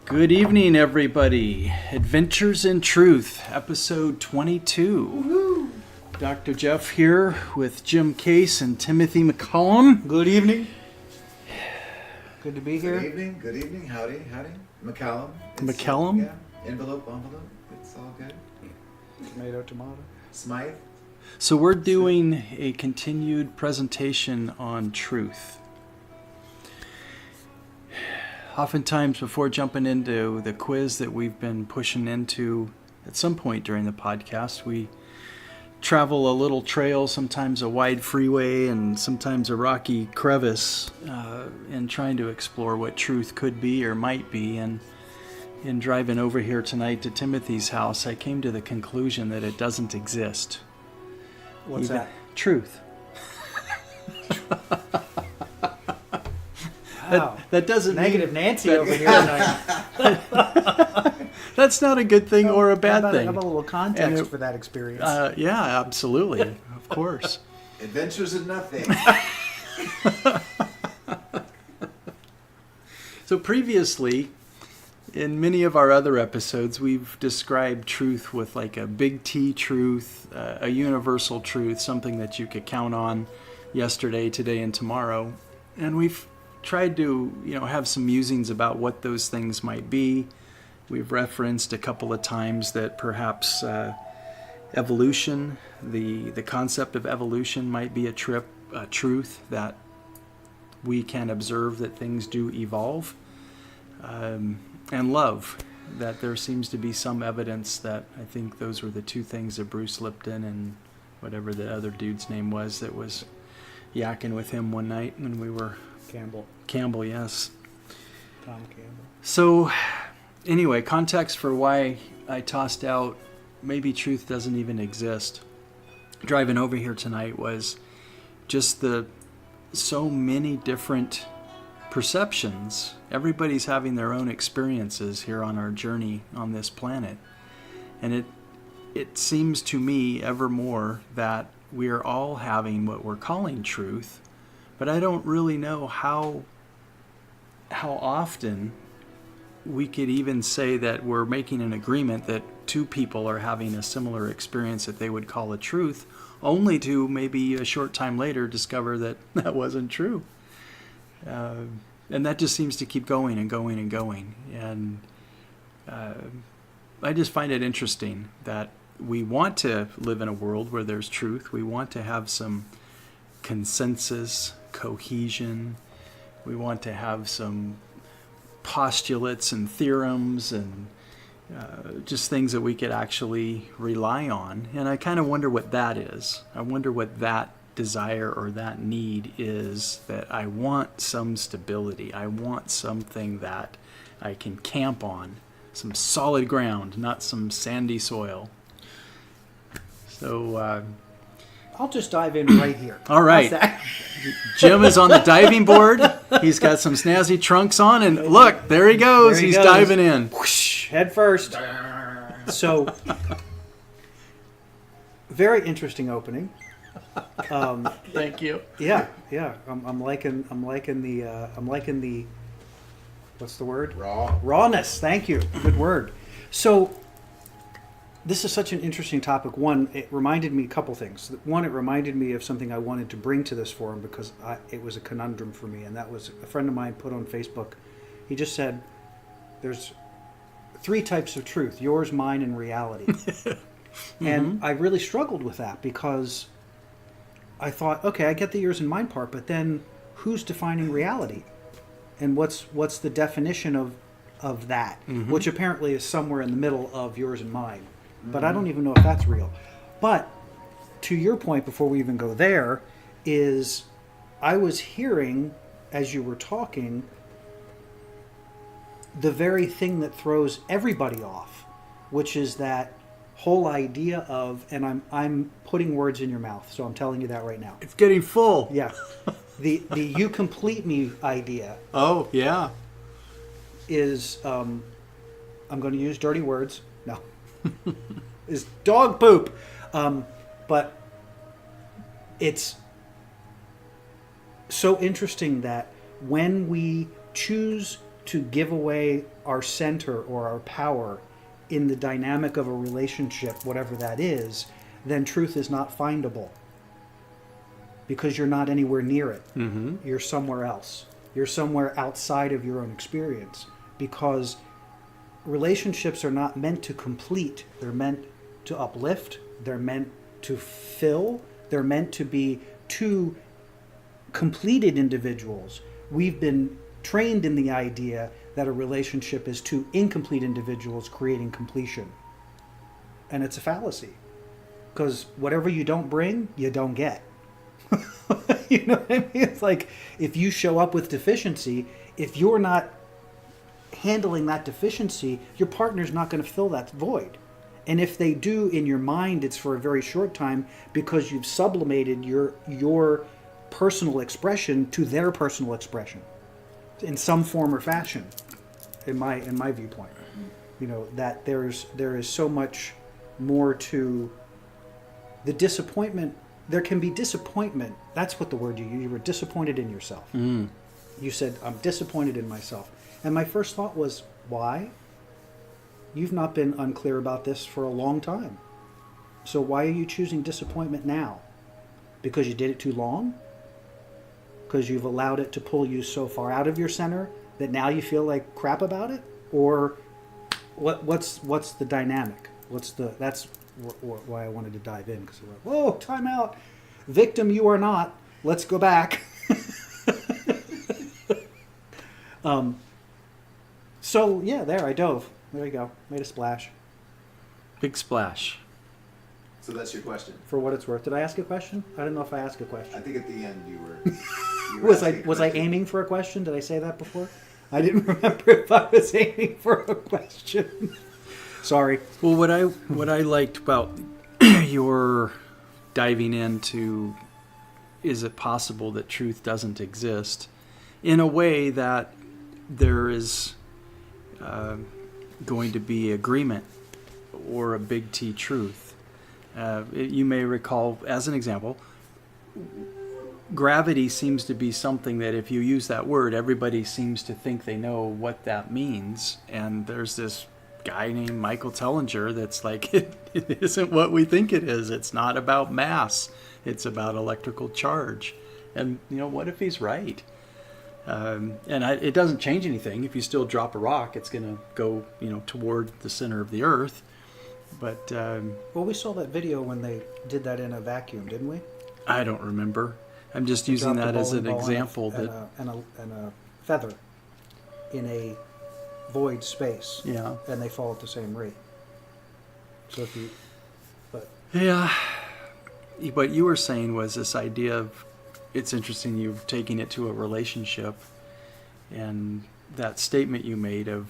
Good evening, everybody. Adventures in Truth, episode 22. Woo-hoo. Dr. Jeff here with Jim Case and Timothy McCallum. Good evening. Good to be here. Good evening. Howdy. McCallum. McCallum? Yeah. Envelope. It's all good. Tomato. Smythe. So we're doing a continued presentation on truth. Oftentimes, before jumping into the quiz that we've been pushing into at some point during the podcast, we travel a little trail, sometimes a wide freeway and sometimes a rocky crevice, in trying to explore what truth could be or might be. And in driving over here tonight to Timothy's house, I came to the conclusion that it doesn't exist. What's that? Truth. Wow. That doesn't Negative mean Nancy over here tonight. that's not a good thing or a bad thing. Have a little context for that experience. Yeah, absolutely. Of course. Adventures in nothing. So previously, in many of our other episodes, we've described truth with like a big T truth, a universal truth, something that you could count on yesterday, today, and tomorrow. And we've tried to, have some musings about what those things might be. We've referenced a couple of times that perhaps evolution, the concept of evolution might be a truth that we can observe that things do evolve. And love, that there seems to be some evidence that I think those were the two things that Bruce Lipton and whatever the other dude's name was that was yakking with him one night when we were... Campbell, yes. Tom Campbell. So, anyway, context for why I tossed out maybe truth doesn't even exist. Driving over here tonight was just the so many different perceptions. Everybody's having their own experiences here on our journey on this planet. And it seems to me ever more that we are all having what we're calling truth, but I don't really know how often we could even say that we're making an agreement that two people are having a similar experience that they would call a truth, only to maybe a short time later discover that that wasn't true. And that just seems to keep going and going and going. And I just find it interesting that we want to live in a world where there's truth. We want to have some consensus, cohesion. We want to have some postulates and theorems and just things that we could actually rely on. And I kind of wonder what that is. I wonder what that desire or that need is, that I want some stability. I want something that I can camp on, some solid ground, not some sandy soil. So I'll just dive in right here. all right. Jim is on the diving board. He's got some snazzy trunks on, and look, there he goes. There he He's goes. diving in. Whoosh, head first. So, very interesting opening. Thank you. Yeah. I'm liking the what's the word? Rawness. Thank you. Good word. So, this is such an interesting topic. One, it reminded me a couple things. One, it reminded me of something I wanted to bring to this forum because it was a conundrum for me, and that was a friend of mine put on Facebook. He just said, there's 3 types of truth: yours, mine, and reality. Mm-hmm. And I really struggled with that because I thought, okay, I get the yours and mine part, but then who's defining reality? And what's the definition of that? Mm-hmm. Which apparently is somewhere in the middle of yours and mine. But I don't even know if that's real. But to your point, before we even go there, is I was hearing, as you were talking, the very thing that throws everybody off, which is that whole idea of, and I'm putting words in your mouth, so I'm telling you that right now. It's getting full. Yeah. The you complete me idea. Oh, yeah. Is, I'm going to use dirty words. No. Is dog poop. But it's so interesting that when we choose to give away our center or our power in the dynamic of a relationship, whatever that is, then truth is not findable. Because you're not anywhere near it. Mm-hmm. You're somewhere else. You're somewhere outside of your own experience. Because relationships are not meant to complete. They're meant to uplift. They're meant to fill. They're meant to be two completed individuals. We've been trained in the idea that a relationship is two incomplete individuals creating completion. And it's a fallacy. Because whatever you don't bring, you don't get. You know what I mean? It's like if you show up with deficiency, if you're not handling that deficiency, your partner's not going to fill that void. And if they do in your mind, it's for a very short time because you've sublimated your personal expression to their personal expression in some form or fashion. In my viewpoint, you know that there is so much more to the disappointment. There can be disappointment. That's what the word you used. You were disappointed in yourself. Mm. You said, I'm disappointed in myself. And my first thought was, why? You've not been unclear about this for a long time. So why are you choosing disappointment now? Because you did it too long? Because you've allowed it to pull you so far out of your center that now you feel like crap about it? Or what's the dynamic? That's why I wanted to dive in, because we're like, whoa, time out. Victim, you are not. Let's go back. So, yeah, there, I dove. There you go. Made a splash. Big splash. So that's your question. For what it's worth. Did I ask a question? I don't know if I asked a I question. think at the end you were Was asking a I question. aiming for a question? Did I say that before? I didn't remember if I was aiming for a question. Sorry. Well, what I liked about your diving into is it possible that truth doesn't exist in a way that there is going to be agreement or a big T truth. You may recall, as an example, gravity seems to be something that if you use that word, everybody seems to think they know what that means. And there's this guy named Michael Tellinger that's like, it isn't what we think it is. It's not about mass. It's about electrical charge. And, you know, what if he's right? It doesn't change anything. If you still drop a rock, it's going to go, you know, toward the center of the earth. But Well, we saw that video when they did that in a vacuum, didn't we? I don't remember. I'm just They using dropped a that as an bowling ball example. and a feather in a void space. Yeah. And they fall at the same rate. So if you... Yeah. What you were saying was this idea of, it's interesting you've taken it to a relationship, and that statement you made of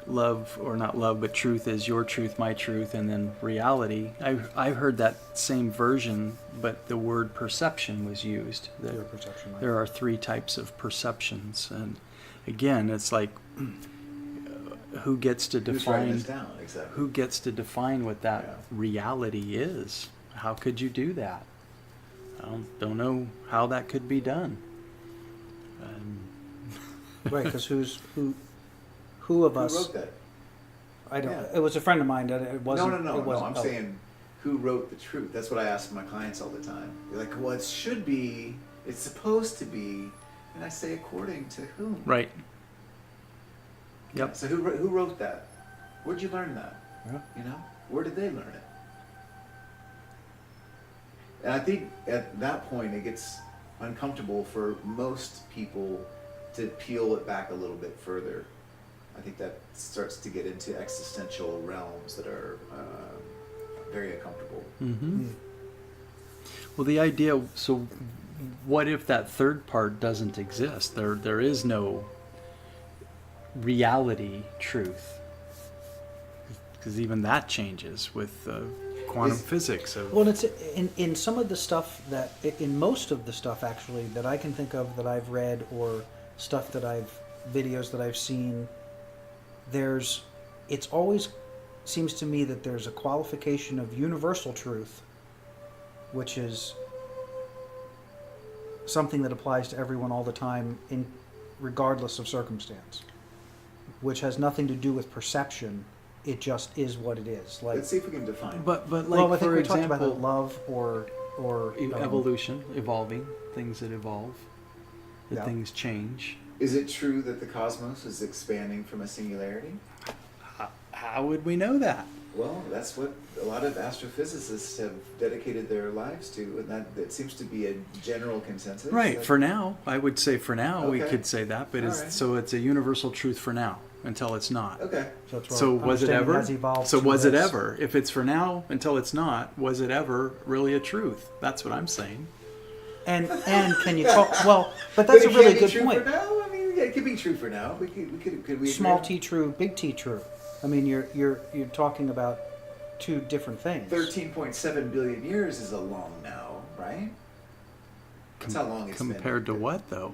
love, or not love, but truth is your truth, my truth, and then reality. I've heard that same version, but the word perception was used. Your perception. There are three types of perceptions, and again, it's like who gets to Who's writing define this down? Exactly. who gets to define what that Yeah. reality is? How could you do that? I don't know how that could be done. Right, because who of Who us... wrote that? I don't... Yeah. It was a friend of mine that it wasn't... No. It wasn't, I'm saying who wrote the truth. That's what I ask my clients all the time. They're like, well, it should be, it's supposed to be, and I say according to whom? Right. Yeah, Yep. so who wrote that? Where'd you learn that? Yeah. You know, where did they learn it? And I think at that point it gets uncomfortable for most people to peel it back a little bit further. I think that starts to get into existential realms that are very uncomfortable. Mm-hmm. Well, the idea. So, what if that third part doesn't exist? There is no reality truth, because even that changes with quantum physics. Well, it's in some of the stuff that, in most of the stuff actually that I can think of that I've read, or stuff that videos that I've seen, it's always seems to me that there's a qualification of universal truth, which is something that applies to everyone all the time, regardless of circumstance. which has nothing to do with perception. It just is what it is. Like, Let's see if we can define. But like, well, I think for we example, talked about that, love or evolution, evolving, things that evolve, that Yeah. things change. Is it true that the cosmos is expanding from a singularity? How would we know that? Well, that's what a lot of astrophysicists have dedicated their lives to, and that seems to be a general consensus. Right. That- For now, I would say for now we Okay. could say that, but All right. so it's a universal truth for now until it's not. Okay. that's where So was it understanding ever? has evolved So to was it this. ever? If it's for now until it's not, was it ever really a truth? That's what I'm saying. And can you call? Well, but But that's it a really can't be good true point. For now? I mean, yeah, it could be true for now. Could we Small agree? t true, big T true. I mean, you're talking about two different things. 13.7 billion years is a long now, right? That's how long it's Compared been. to what though?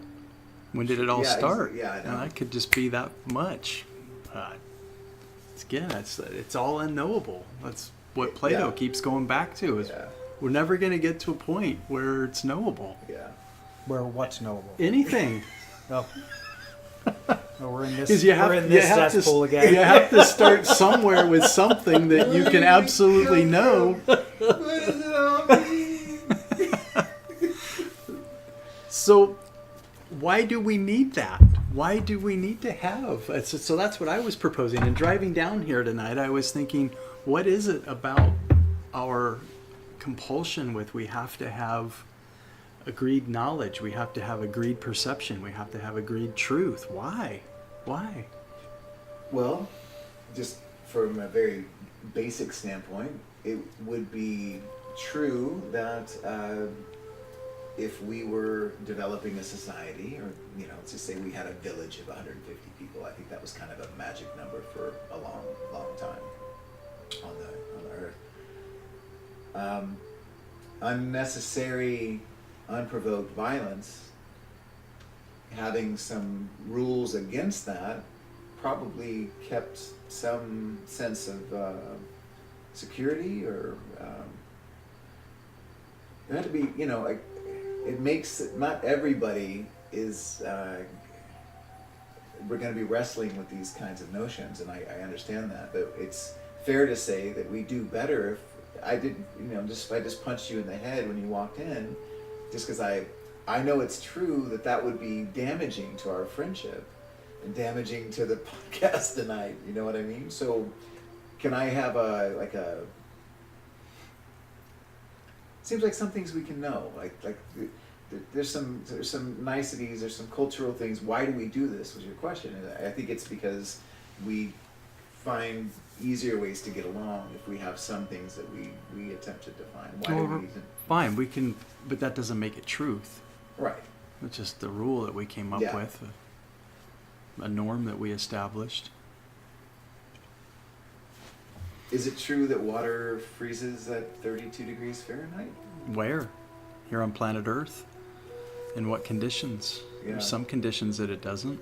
When did it all Yeah, start? yeah, I know. And that could just be that much. Again, it's all unknowable. That's what Plato Yeah. keeps going back to. Is Yeah. we're never going to get to a point where it's knowable. Yeah. Where what's knowable? Anything. Oh. Oh, we're in this. Because you have, we're in this you have cesspool to, again. you have to start somewhere with something that you can absolutely know. What does it all mean? So why do we need that? Why do we need to have? So that's what I was proposing. And driving down here tonight, I was thinking, what is it about our compulsion with we have to have agreed knowledge, we have to have agreed perception, we have to have agreed truth? Why? Why? Well, just from a very basic standpoint, it would be true that if we were developing a society, or let's just say we had a village of 150 people, I think that was kind of a magic number for a long, long time on the earth. Unnecessary, unprovoked violence, having some rules against that, probably kept some sense of security, or it had to be, it makes it, not everybody is we're going to be wrestling with these kinds of notions, and I understand that, but it's fair to say that we do better if I did, if I just punched you in the head when you walked in, just because I know it's true that would be damaging to our friendship and damaging to the podcast tonight. You know what I mean? So can I have seems like some things we can know, like there's some niceties, there's some cultural things. Why do we do this was your question. And I think it's because we find easier ways to get along if we have some things that we attempt to define. Why do we? Fine, we can, but that doesn't make it truth. Right. It's just the rule that we came up Yeah. with, a norm that we established. Is it true that water freezes at 32 degrees Fahrenheit? Where? Here on planet Earth? In what conditions? Yeah. There's some conditions that it doesn't.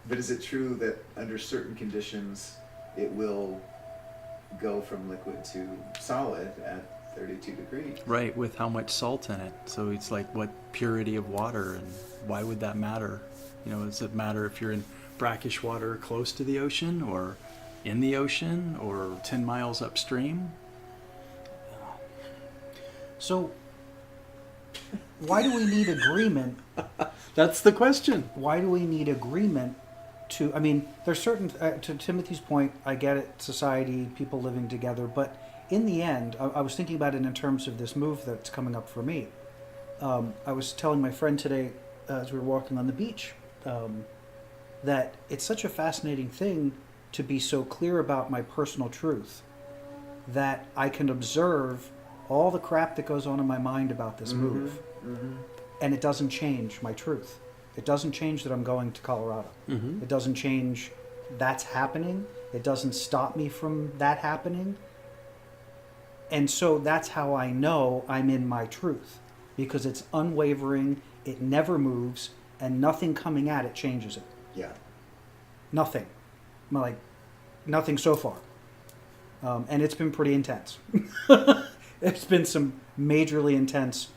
But is it true that under certain conditions it will go from liquid to solid at 32 degrees? Right, with how much salt in it. So it's like, what purity of water, and why would that matter? Does it matter if you're in brackish water close to the ocean, or in the ocean, or 10 miles upstream? So, why do we need agreement? That's the question. Why do we need agreement to? I mean, there's certain. To Timothy's point, I get it. Society, people living together, but in the end, I was thinking about it in terms of this move that's coming up for me. I was telling my friend today, as we were walking on the beach, that it's such a fascinating thing to be so clear about my personal truth that I can observe all the crap that goes on in my mind about this move, and it doesn't change my truth. It doesn't change that I'm going to Colorado. Mm-hmm. It doesn't change that's happening. It doesn't stop me from that happening. And so that's how I know I'm in my truth, because it's unwavering, it never moves, and nothing coming at it changes it. Yeah. Nothing. Like, nothing so far. And it's been pretty intense. It's been some majorly intense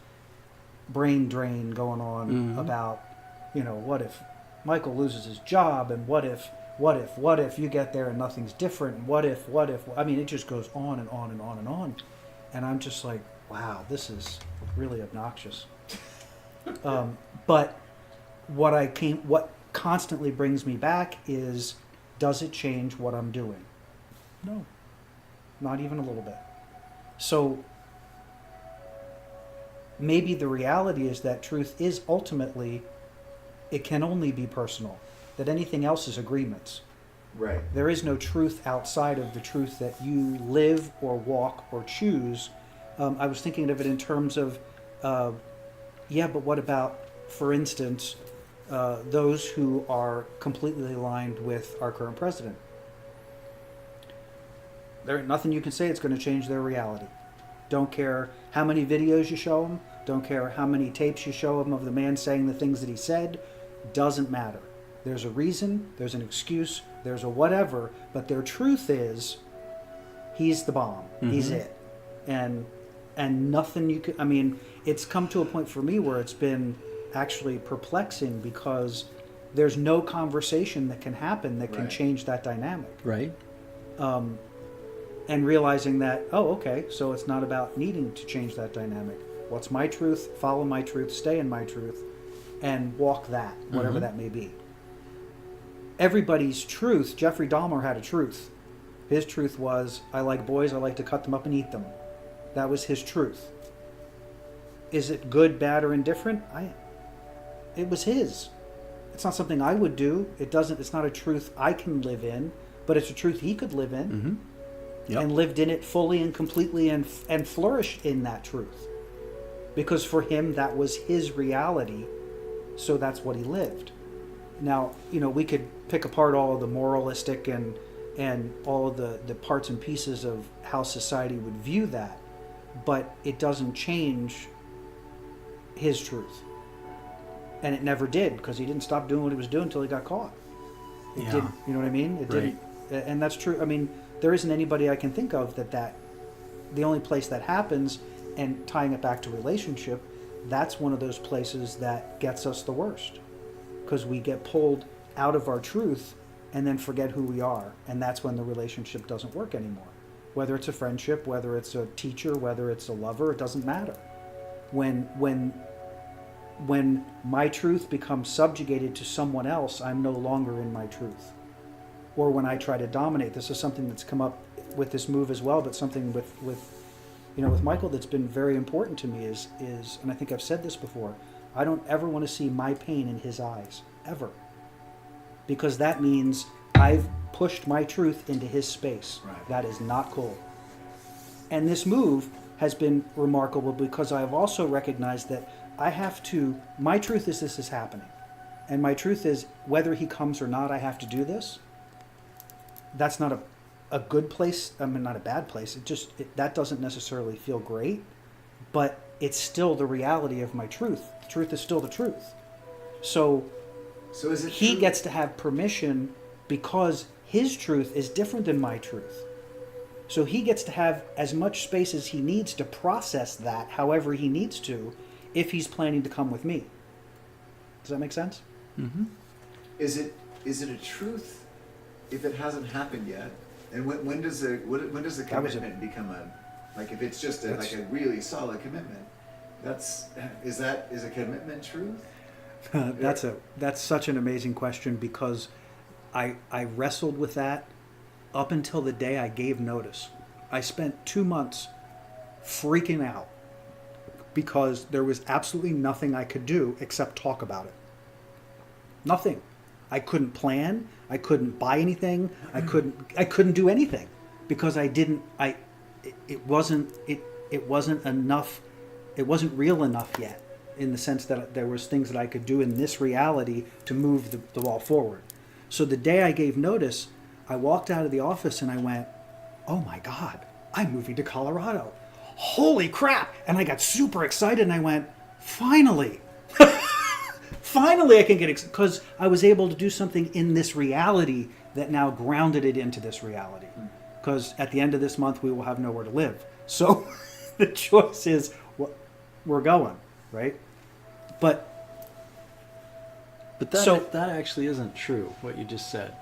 brain drain going on about, what if Michael loses his job, and what if you get there and nothing's different, and what if, I mean, it just goes on and on and on and on. And I'm just like, wow, this is really obnoxious. But what constantly brings me back is, does it change what I'm doing? No, not even a little bit. So maybe the reality is that truth is ultimately, it can only be personal, that anything else is agreements. Right. There is no truth outside of the truth that you live or walk or choose. I was thinking of it in terms of, but what about, for instance, those who are completely aligned with our current president? There ain't nothing you can say it's going to change their reality. Don't care how many videos you show them. Don't care how many tapes you show them of the man saying the things that he said. Doesn't matter. There's a reason, there's an excuse, there's a whatever, but their truth is, he's the bomb. He's it. And nothing you could, I mean, it's come to a point for me where it's been actually perplexing, because there's no conversation that can happen that can change that dynamic. Right. And realizing that, okay, so it's not about needing to change that dynamic. What's my truth? Follow my truth, stay in my truth, and walk that, whatever that may be. Everybody's truth, Jeffrey Dahmer had a truth. His truth was, I like boys, I like to cut them up and eat them. That was his truth. Is it good, bad, or indifferent? It was his. It's not something I would do. It's not a truth I can live in, but it's a truth he could live in. And lived in it fully and completely, and flourished in that truth. Because for him, that was his reality, so that's what he lived. Now, we could pick apart all of the moralistic and all of the parts and pieces of how society would view that, but it doesn't change his truth. And it never did, because he didn't stop doing what he was doing until he got caught. It didn't, you know what I mean? It didn't, and that's true. I mean, there isn't anybody I can think of that the only place that happens, and tying it back to relationship, that's one of those places that gets us the worst, because we get pulled out of our truth and then forget who we are, and that's when the relationship doesn't work anymore. Whether it's a friendship, whether it's a teacher, whether it's a lover, it doesn't matter. When my truth becomes subjugated to someone else, I'm no longer in my truth. Or when I try to dominate, this is something that's come up with this move as well, but something with Michael that's been very important to me is, and I think I've said this before, I don't ever want to see my pain in his eyes, ever. Because that means I've pushed my truth into his space. Right. That is not cool. And this move has been remarkable, because I've also recognized that my truth is this is happening. And my truth is, whether he comes or not, I have to do this. That's not a good place. I mean, not a bad place. That doesn't necessarily feel great, but it's still the reality of my truth. The truth is still the truth. So is it he gets to have permission, because his truth is different than my truth. So he gets to have as much space as he needs to process that however he needs to, if he's planning to come with me. Does that make sense? Mm-hmm. Is it a truth if it hasn't happened yet? And when does the commitment become if it's just a really solid commitment? Is a commitment truth? That's such an amazing question, because I wrestled with that up until the day I gave notice. I spent 2 months freaking out, because there was absolutely nothing I could do except talk about it. Nothing. I couldn't plan. I couldn't buy anything. I couldn't do anything, because it wasn't enough. It wasn't real enough yet, in the sense that there was things that I could do in this reality to move the ball forward. So the day I gave notice, I walked out of the office and I went, oh my God, I'm moving to Colorado. Holy crap. And I got super excited and I went, finally. Finally I can get because I was able to do something in this reality that now grounded it into this reality. Because at the end of this month, we will have nowhere to live. So the choice is, we're going, right? But that actually isn't true, what you just said.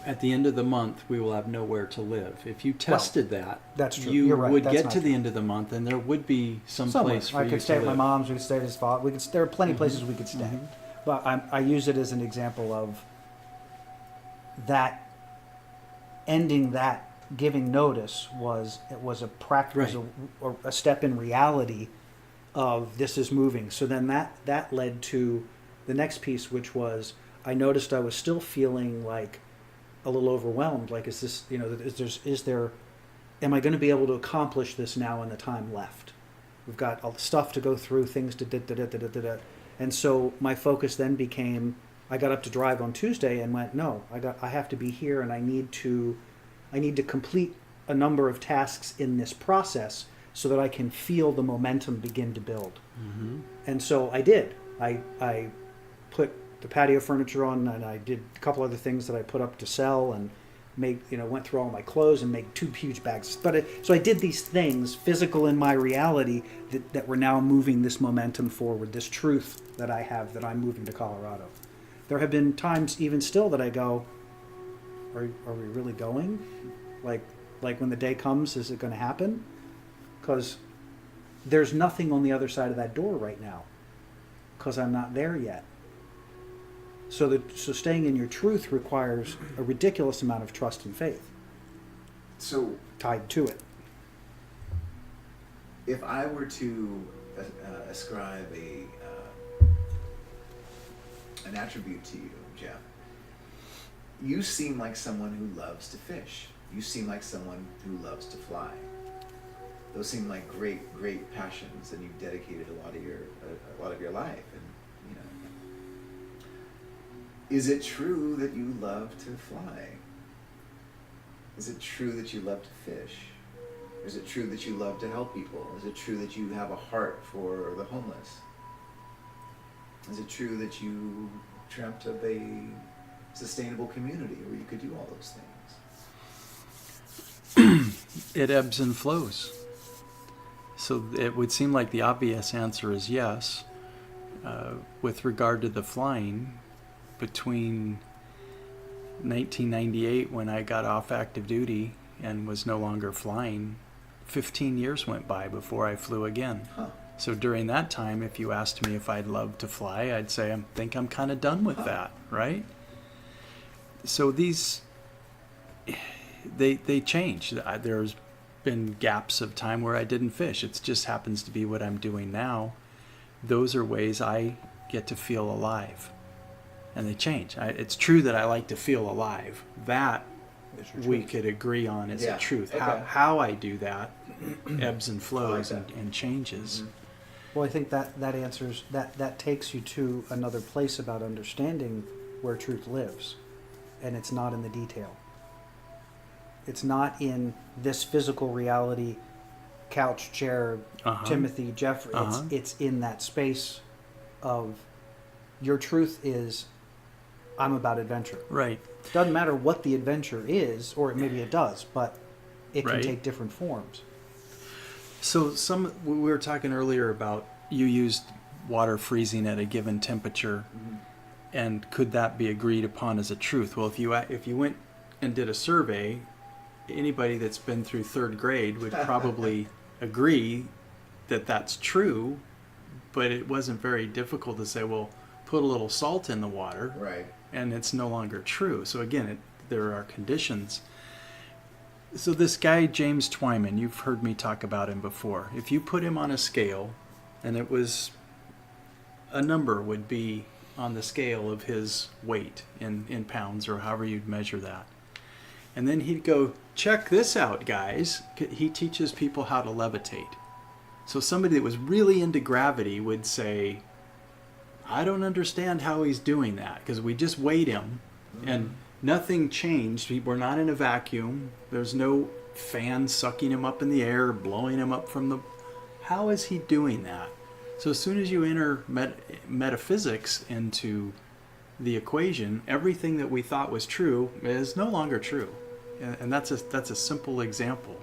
At the end of the month, we will have nowhere to live. If you tested that, that's true. you You're right. would That's get not to the true. end of the month, and there would be some place for I you could to stay at live. my mom's. We could stay at his father. There are plenty of places we could stay. But I use it as an example of that. Ending that, giving notice was a practice, Right. a step in reality of this is moving. So then that led to the next piece, which was I noticed I was still feeling like a little overwhelmed. Like, is this, is there, am I going to be able to accomplish this now in the time left? We've got all the stuff to go through, things to da. And so my focus then became, I got up to drive on Tuesday and went, no, I have to be here, and I need to complete a number of tasks in this process so that I can feel the momentum begin to build. Mm-hmm. And so I did. I put the patio furniture on, and I did a couple other things that I put up to sell, and went through all my clothes and made 2 huge bags. So I did these things physical in my reality that were now moving this momentum forward, this truth that I have, that I'm moving to Colorado. There have been times even still that I go, are we really going? Like when the day comes, is it going to happen? Because there's nothing on the other side of that door right now, because I'm not there yet. So staying in your truth requires a ridiculous amount of trust and faith. So tied to it. if I were to ascribe an attribute to you, Jeff, you seem like someone who loves to fish. You seem like someone who loves to fly. Those seem like great passions, and you've dedicated a lot of your life. And is it true that you love to fly? Is it true that you love to fish? Is it true that you love to help people? Is it true that you have a heart for the homeless? Is it true that you dreamt of a sustainable community where you could do all those things? It ebbs and flows. So it would seem like the obvious answer is yes. With regard to the flying, between 1998, when I got off active duty and was no longer flying, 15 years went by before I flew again. Huh. So during that time, if you asked me if I'd love to fly, I'd say I think I'm kind of done with that, right? So these, they change. There's been gaps of time where I didn't fish. It just happens to be what I'm doing now. Those are ways I get to feel alive. And they change. It's true that I like to feel alive. That we could agree on is the truth. Okay. How I do that ebbs and flows and changes. Mm-hmm. Well, I think that answers that takes you to another place about understanding where truth lives, and it's not in the detail. It's not in this physical reality, couch, chair, Timothy, Jeffrey. It's in that space of your truth is, I'm about adventure. Right. Doesn't matter what the adventure is, or maybe it does, but it can take different forms. So we were talking earlier about you used water freezing at a given temperature, and could that be agreed upon as a truth? Well, if you went and did a survey, anybody that's been through 3rd grade would probably agree that that's true, but it wasn't very difficult to say, well, put a little salt in the water, Right. and it's no longer true. So again, there are conditions. So this guy, James Twyman, you've heard me talk about him before. If you put him on a scale, and it was, a number would be on the scale of his weight in pounds, or however you'd measure that. And then he'd go, check this out, guys. He teaches people how to levitate. So somebody that was really into gravity would say, I don't understand how he's doing that, because we just weighed him and nothing changed. We're not in a vacuum. There's no fan sucking him up in the air, blowing him up from the... How is he doing that? So as soon as you enter metaphysics into the equation, everything that we thought was true is no longer true. And that's a simple example.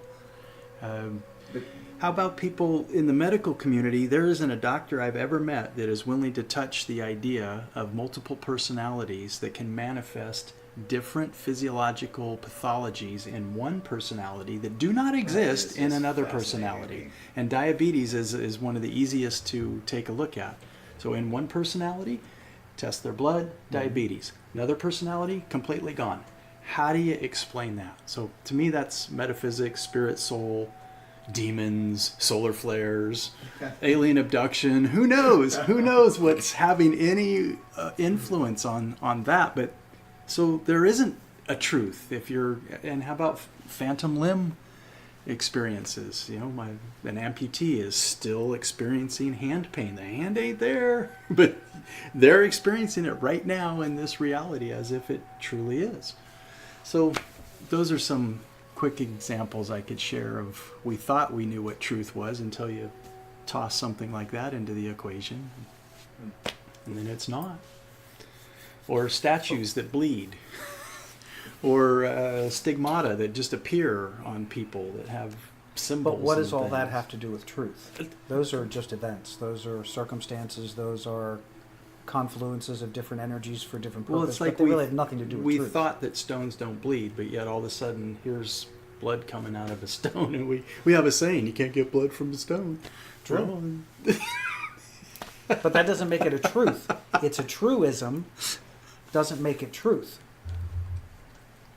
How about people in the medical community? There isn't a doctor I've ever met that is willing to touch the idea of multiple personalities that can manifest different physiological pathologies in one personality that do not exist in another personality. And diabetes is one of the easiest to take a look at. So in one personality, test their blood, diabetes. Another personality, completely gone. How do you explain that? So to me, that's metaphysics, spirit, soul, demons, solar flares, alien abduction. Who knows? Who knows what's having any influence on that? But so there isn't a truth. And how about phantom limb experiences? You know, an amputee is still experiencing hand pain. The hand ain't there, but they're experiencing it right now in this reality as if it truly is. So those are some quick examples I could share of we thought we knew what truth was until you toss something like that into the equation, and then it's not. Or statues that bleed, or stigmata that just appear on people that have symbols. But what does all things. that have to do with truth? Those are just events. Those are circumstances. Those are confluences of different energies for different purposes. Well, it's like but they really have nothing to do with we truth. thought that stones don't bleed, but yet all of a sudden here's blood coming out of a stone, and we have a saying: you can't get blood from a stone. True. But that doesn't make it a truth. It's a truism. Doesn't make it truth.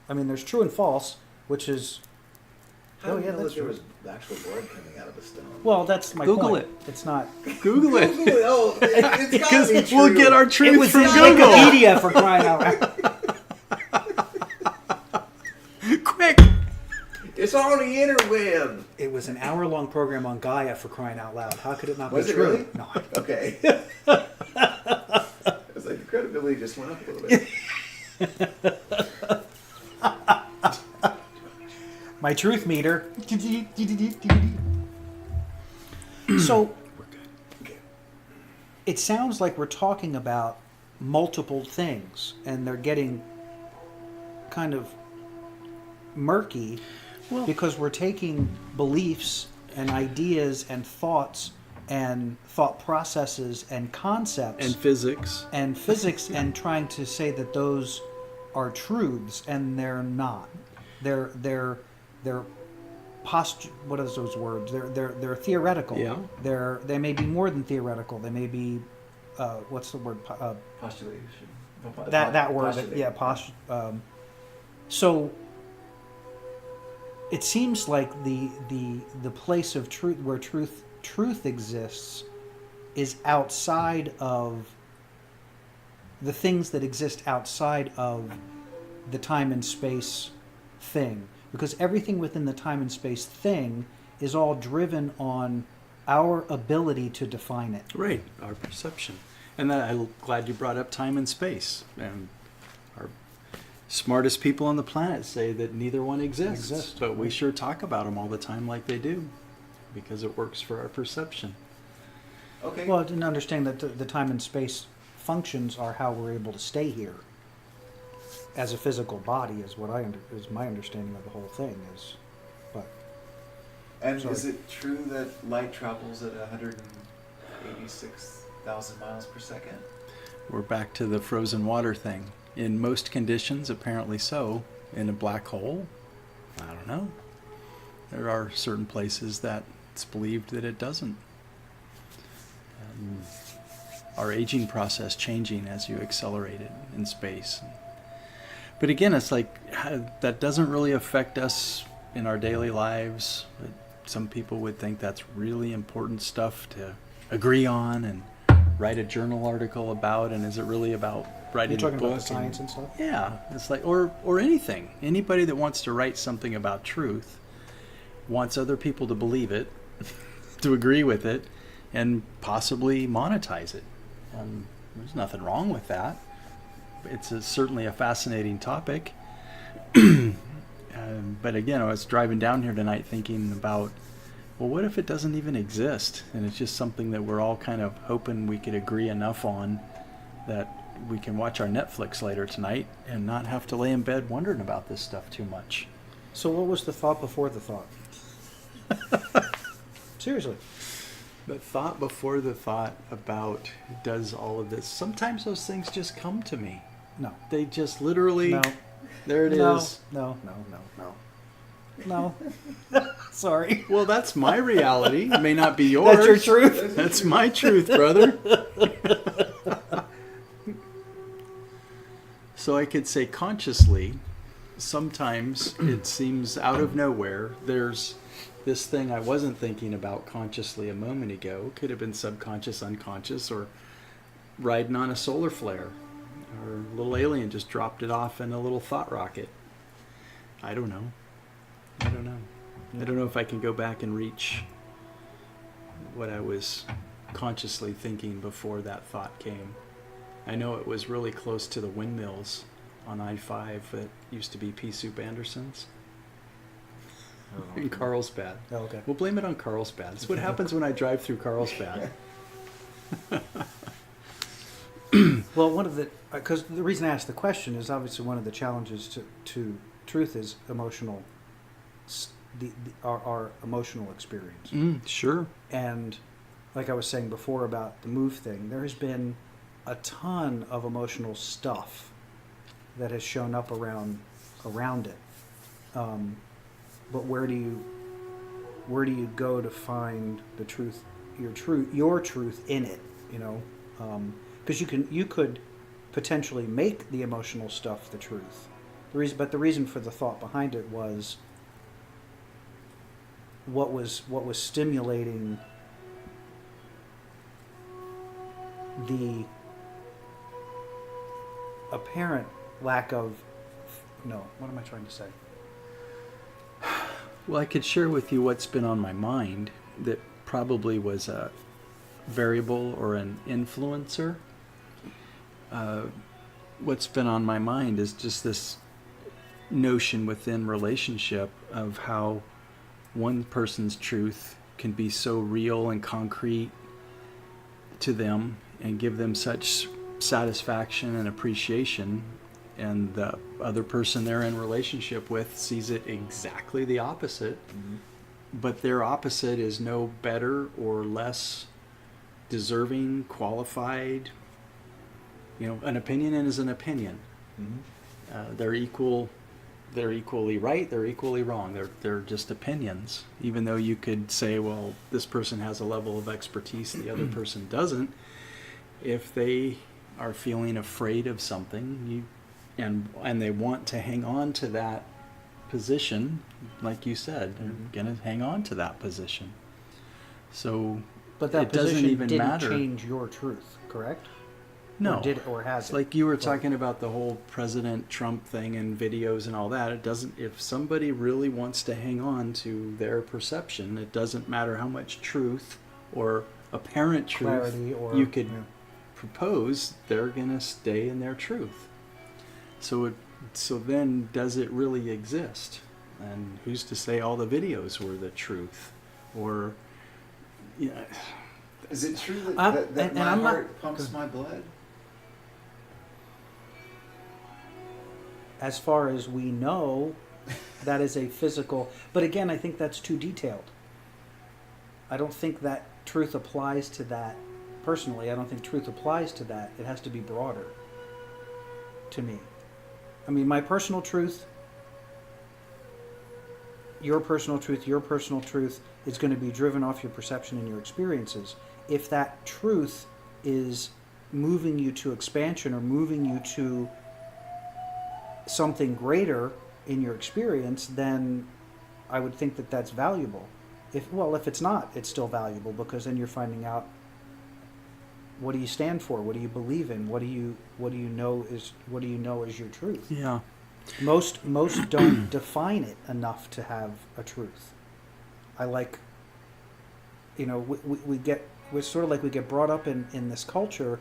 I mean, there's true and false, which is. How do you know that's that there true. was actual blood coming out of a stone? Well, that's my Google point. it. It's not. Google it. Oh, it's gotta Because be true. we'll get our truth It was from in Google. Wikipedia, for crying out loud. Quick. It's on the interweb. It was an hour-long program on Gaia, for crying out loud. How could it not Was be it true? really? No. Okay. It's like the credibility just went up a little bit. My truth meter. So, it sounds like we're talking about multiple things, and they're getting kind of murky because we're taking beliefs and ideas and thoughts and thought processes and concepts And physics. and trying to say that those are truths, and they're not. They're what are those words? They're theoretical. Yeah. They may be more than theoretical. They may be what's the word? Postulation. That word. Postulate. Yeah. So it seems like the place of truth where truth exists is outside of the things that exist outside of the time and space thing, because everything within the time and space thing is all driven on our ability to define it. Right, our perception. And I'm glad you brought up time and space. And our smartest people on the planet say that neither one exists. But we sure talk about them all the time like they do, because it works for our perception. Okay. Well, I didn't understand that the time and space functions are how we're able to stay here as a physical body, is my understanding of the whole thing is. But and sorry. is it true that light travels at 186,000 miles per second? We're back to the frozen water thing. In most conditions, apparently so. In a black hole, I don't know. There are certain places that it's believed that it doesn't. Our aging process changing as you accelerate it in space. But again, it's like that doesn't really affect us in our daily lives. But some people would think that's really important stuff to agree on and write a journal article about. And is it really about writing you're talking a book? about the science and stuff? Yeah, it's like or anything. Anybody that wants to write something about truth wants other people to believe it, to agree with it, and possibly monetize it. There's nothing wrong with that. It's certainly a fascinating topic. But again, I was driving down here tonight thinking about, well, what if it doesn't even exist? And it's just something that we're all kind of hoping we could agree enough on that we can watch our Netflix later tonight and not have to lay in bed wondering about this stuff too much. So what was the thought before the thought? Seriously. But thought before the thought about does all of this. Sometimes those things just come to me. No. They just literally. No. There it No. is. No. Sorry. Well, that's my reality. It may not be yours. That's your truth? That's my truth, brother. So I could say consciously, sometimes it seems out of nowhere, there's this thing I wasn't thinking about consciously a moment ago. Could have been subconscious, unconscious, or riding on a solar flare. Or a little alien just dropped it off in a little thought rocket. I don't know. I don't know if I can go back and reach what I was consciously thinking before that thought came. I know it was really close to the windmills on I-5 that used to be Pea Soup Anderson's in Carlsbad. Oh, okay. We'll blame it on Carlsbad. That's what happens when I drive through Carlsbad. Well, one of the because the reason I asked the question is obviously one of the challenges to truth is emotional, our emotional experience. Sure. And like I was saying before about the move thing, there has been a ton of emotional stuff that has shown up around it. But where do you go to find the truth, your truth in it? You know, because you could potentially make the emotional stuff the truth. But the reason for the thought behind it was what was stimulating the apparent lack of what am I trying to say? Well, I could share with you what's been on my mind that probably was a variable or an influencer. What's been on my mind is just this notion within relationship of how one person's truth can be so real and concrete to them and give them such satisfaction and appreciation, and the other person they're in relationship with sees it exactly the opposite, but their opposite is no better or less deserving, qualified. You know, an opinion is an opinion. They're equal. They're equally right. They're equally wrong. They're just opinions. Even though you could say, well, this person has a level of expertise the other person doesn't. If they are feeling afraid of something, and they want to hang on to that position, like you said, they're going to hang on to that position. So, But that it doesn't position even didn't matter. change your truth, correct? No. Or has It's it? like you were talking about the whole President Trump thing and videos and all that. It doesn't, if somebody really wants to hang on to their perception, it doesn't matter how much truth or apparent truth Clarity or you could propose, they're going to stay in their truth. So then does it really exist? And who's to say all the videos were the truth? Or, Is it true that my I'm not- heart pumps my blood? As far as we know, that is a physical. But again, I think that's too detailed. I don't think that truth applies to that. Personally, I don't think truth applies to that. It has to be broader to me. I mean, my personal truth, your personal truth is going to be driven off your perception and your experiences. If that truth is moving you to expansion or moving you to something greater in your experience, then I would think that that's valuable. If it's not, it's still valuable, because then you're finding out, what do you stand for? What do you believe in? What do you know is your truth? yeah. Most don't define it enough to have a truth. I like, we're sort of like we get brought up in this culture.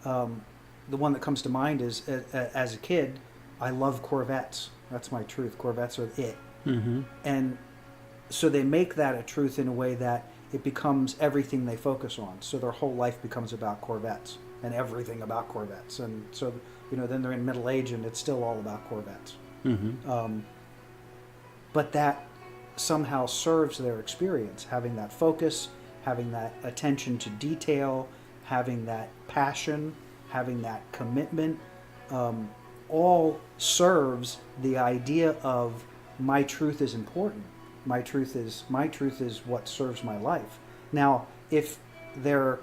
The one that comes to mind is as a kid, I love Corvettes. That's my truth. Corvettes are it. Mm-hmm. And so they make that a truth in a way that it becomes everything they focus on. So their whole life becomes about Corvettes and everything about Corvettes. And so, then they're in middle age and it's still all about Corvettes. Mm-hmm. But that somehow serves their experience. Having that focus, having that attention to detail, having that passion, having that commitment, all serves the idea of my truth is important. My truth is what serves my life. Now, if they're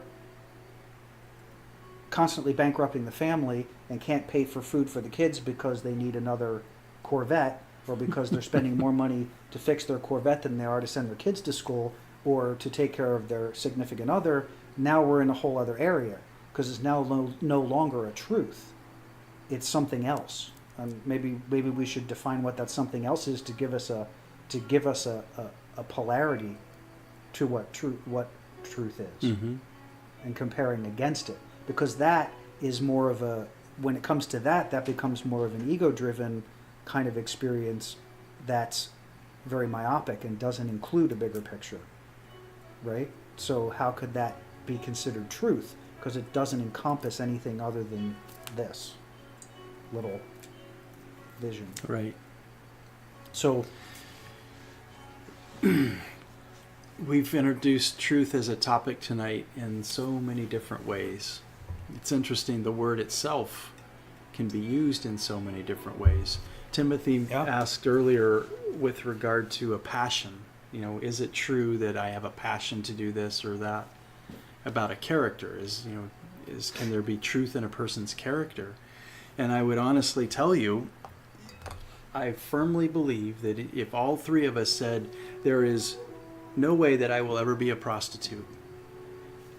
constantly bankrupting the family and can't pay for food for the kids because they need another Corvette, or because they're spending more money to fix their Corvette than they are to send their kids to school or to take care of their significant other, now we're in a whole other area, because it's now no longer a truth. It's something else. And maybe we should define what that something else is to give us a polarity to what truth is, and comparing against it, because that is more of a, when it comes to that becomes more of an ego-driven kind of experience that's very myopic and doesn't include a bigger picture, right? So how could that be considered truth? Because it doesn't encompass anything other than this little vision. Right. So we've introduced truth as a topic tonight in so many different ways. It's interesting, the word itself can be used in so many different ways. Timothy asked earlier with regard to a passion, is it true that I have a passion to do this or that? About a character, can there be truth in a person's character? And I would honestly tell you, I firmly believe that if all three of us said, there is no way that I will ever be a prostitute,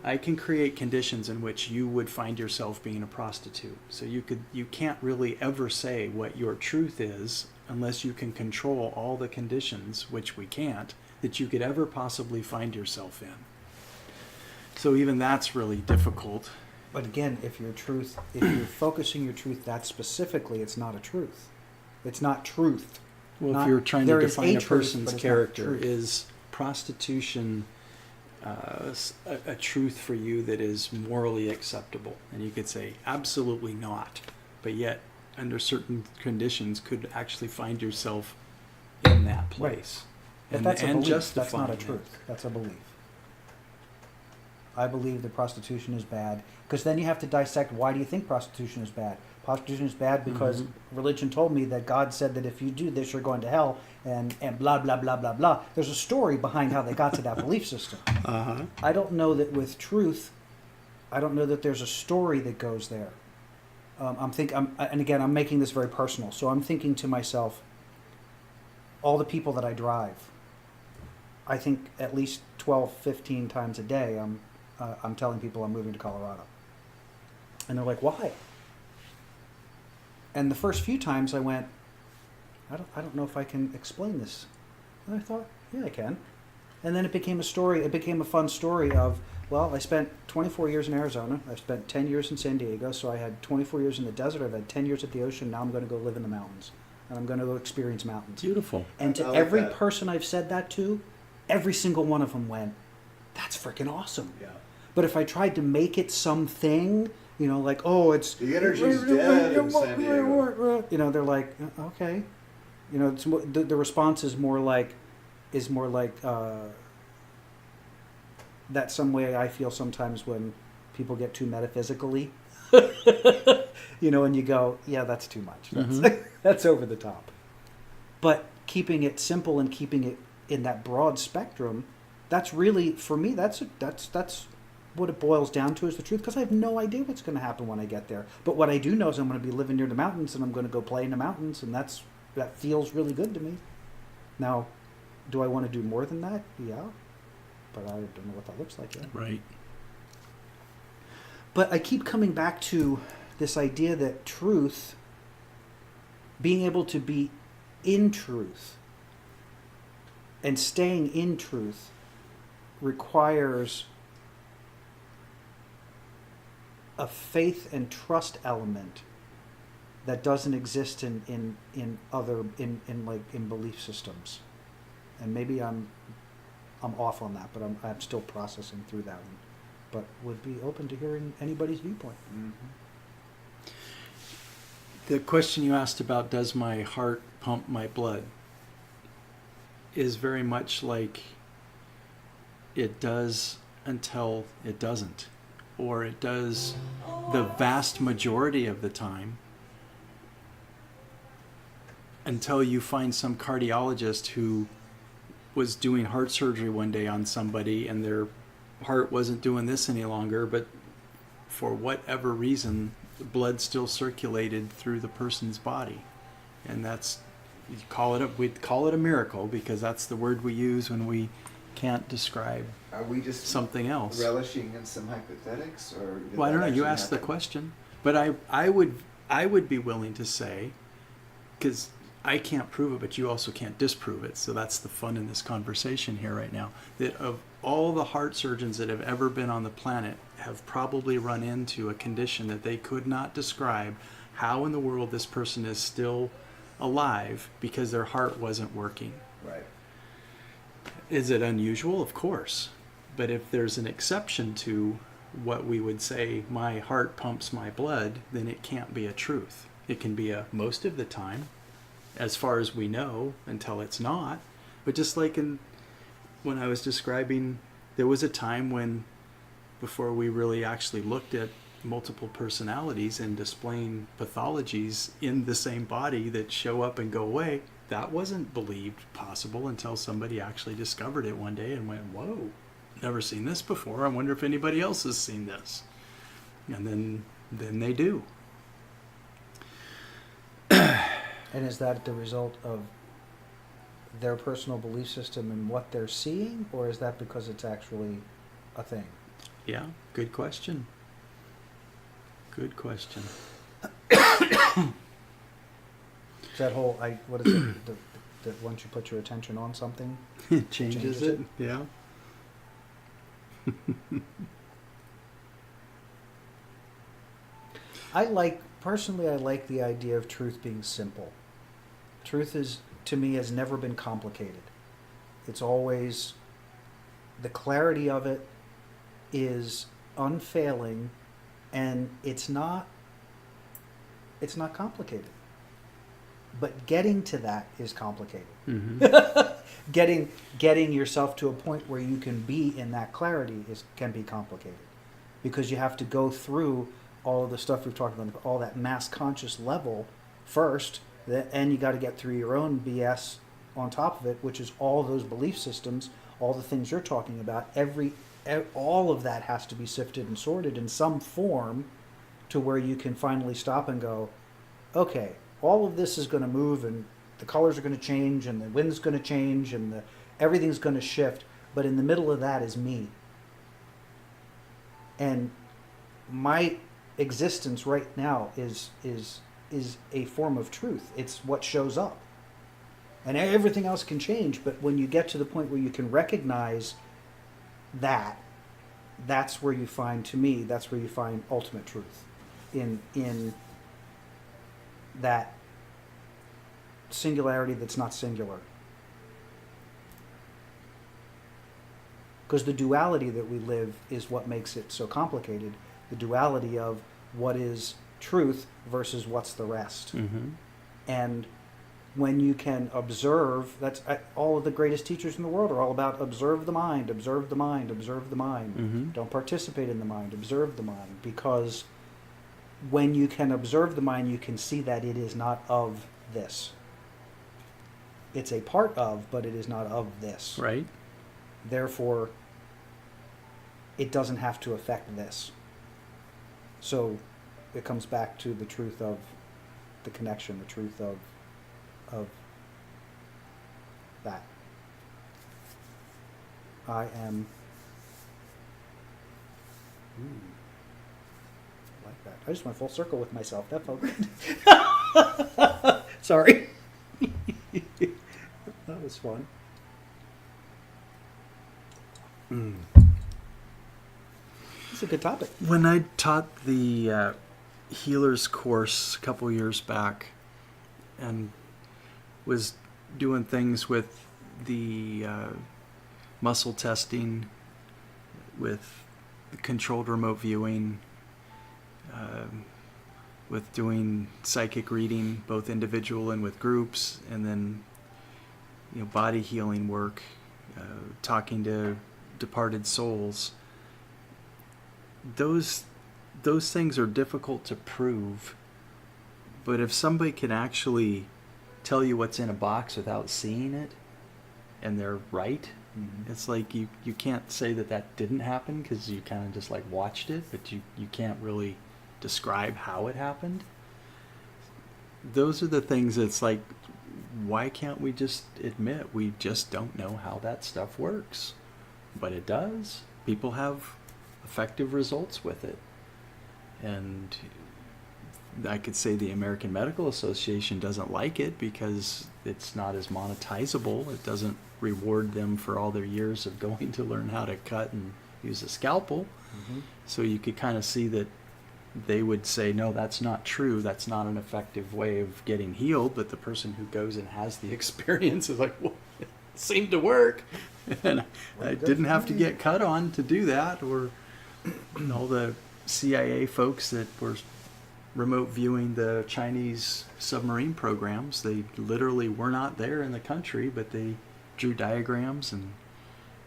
I can create conditions in which you would find yourself being a prostitute. So you can't really ever say what your truth is unless you can control all the conditions, which we can't, that you could ever possibly find yourself in. So even that's really difficult. But again, if you're focusing your truth that specifically, it's not a truth. It's not truth. Well, if you're trying to define a person's character, is prostitution a truth for you that is morally acceptable? And you could say, absolutely not. But yet, under certain conditions, could actually find yourself in that place. Right. But that's a belief. That's not a truth. That's a belief. I believe that prostitution is bad, because then you have to dissect, why do you think prostitution is bad? Prostitution is bad because religion told me that God said that if you do this, you're going to hell, and blah, blah, blah, blah, blah. There's a story behind how they got to that belief system. I don't know that with truth, I don't know that there's a story that goes there. And again, I'm making this very personal. So I'm thinking to myself, all the people that I drive, I think at least 12, 15 times a day, I'm telling people I'm moving to Colorado. And they're like, why? And the first few times I went, I don't know if I can explain this. And I thought, yeah, I can. And then it became a story. It became a fun story of, well, I spent 24 years in Arizona. I spent 10 years in San Diego. So I had 24 years in the desert. I've had 10 years at the ocean. Now I'm going to go live in the mountains. And I'm going to go experience mountains. Beautiful. And to every person I've said that to, every single one of them went, that's freaking awesome. Yeah. But if I tried to make it something, like, oh, it's... The energy's dead in San Diego. They're like, okay. It's more, the response is more like that some way I feel sometimes when people get too metaphysically, and you go, yeah, that's too much. That's over the top. But keeping it simple and keeping it in that broad spectrum, that's really, for me, that's what it boils down to, is the truth, because I have no idea what's going to happen when I get there. But what I do know is I'm going to be living near the mountains, and I'm going to go play in the mountains, and that feels really good to me. Now, do I want to do more than that? Yeah. But I don't know what that looks like yet. Right. But I keep coming back to this idea that truth, being able to be in truth and staying in truth, requires a faith and trust element that doesn't exist in belief systems. And maybe I'm off on that, but I'm still processing through that one. But would be open to hearing anybody's viewpoint. The question you asked about, does my heart pump my blood? is very much like it does until it doesn't, or it does the vast majority of the time until you find some cardiologist who was doing heart surgery one day on somebody and their heart wasn't doing this any longer, but for whatever reason, the blood still circulated through the person's body. And that's, we'd call it a miracle, because that's the word we use when we can't describe Are we just something else. relishing in some hypothetics, or did Well, I don't that know. You actually asked the happen? question, but I would be willing to say, because I can't prove it, but you also can't disprove it. So that's the fun in this conversation here right now. That of all the heart surgeons that have ever been on the planet, have probably run into a condition that they could not describe how in the world this person is still alive because their heart wasn't working. Right. Is it unusual? Of course. But if there's an exception to what we would say, my heart pumps my blood, then it can't be a truth. It can be a most of the time, as far as we know, until it's not. But just like when I was describing, there was a time when, before we really actually looked at multiple personalities and displaying pathologies in the same body that show up and go away, that wasn't believed possible until somebody actually discovered it one day and went, whoa, never seen this before. I wonder if anybody else has seen this. And then they do. And is that the result of their personal belief system and what they're seeing, or is that because it's actually a thing? Yeah, good question. Good question. That whole, what is it? That once you put your attention on something, Changes it? Yeah. I like the idea of truth being simple. Truth is, to me, has never been complicated. It's always, the clarity of it is unfailing, and it's not complicated. But getting to that is complicated. Mm-hmm. Getting yourself to a point where you can be in that clarity can be complicated, because you have to go through all of the stuff we've talked about, all that mass conscious level first, and you got to get through your own BS on top of it, which is all those belief systems, all the things you're talking about. All of that has to be sifted and sorted in some form to where you can finally stop and go, okay, all of this is going to move, and the colors are going to change, and the wind's going to change, and everything's going to shift, but in the middle of that is me. And my existence right now is a form of truth. It's what shows up. And everything else can change, but when you get to the point where you can recognize that, that's where you find, to me, that's where you find ultimate truth. In that singularity that's not singular. Because the duality that we live is what makes it so complicated. The duality of what is truth versus what's the rest. Mm-hmm. And when you can observe, that's all of the greatest teachers in the world are all about observe the mind, observe the mind, observe the mind. Mm-hmm. Don't participate in the mind, observe the mind. Because when you can observe the mind, you can see that it is not of this. It's a part of, but it is not of this. Right. Therefore, it doesn't have to affect this. So it comes back to the truth of the connection, the truth of that. I am. I like that. I just went full circle with myself. That felt good. Sorry. That was fun. It's a good topic. When I taught the healer's course a couple years back and was doing things with the muscle testing, with controlled remote viewing, with doing psychic reading, both individual and with groups, and then body healing work, talking to departed souls. Those things are difficult to prove, but if somebody can actually tell you what's in a box without seeing it, and they're right, it's like you can't say that didn't happen because you kind of just like watched it, but you can't really describe how it happened. Those are the things that's like, why can't we just admit we just don't know how that stuff works? But it does. People have effective results with it. And I could say the American Medical Association doesn't like it because it's not as monetizable. It doesn't reward them for all their years of going to learn how to cut and use a scalpel. So you could kind of see that they would say, no, that's not true. That's not an effective way of getting healed. But the person who goes and has the experience is like, well, it seemed to work. And I didn't have to get cut on to do that. Or all the CIA folks that were remote viewing the Chinese submarine programs, they literally were not there in the country, but they drew diagrams and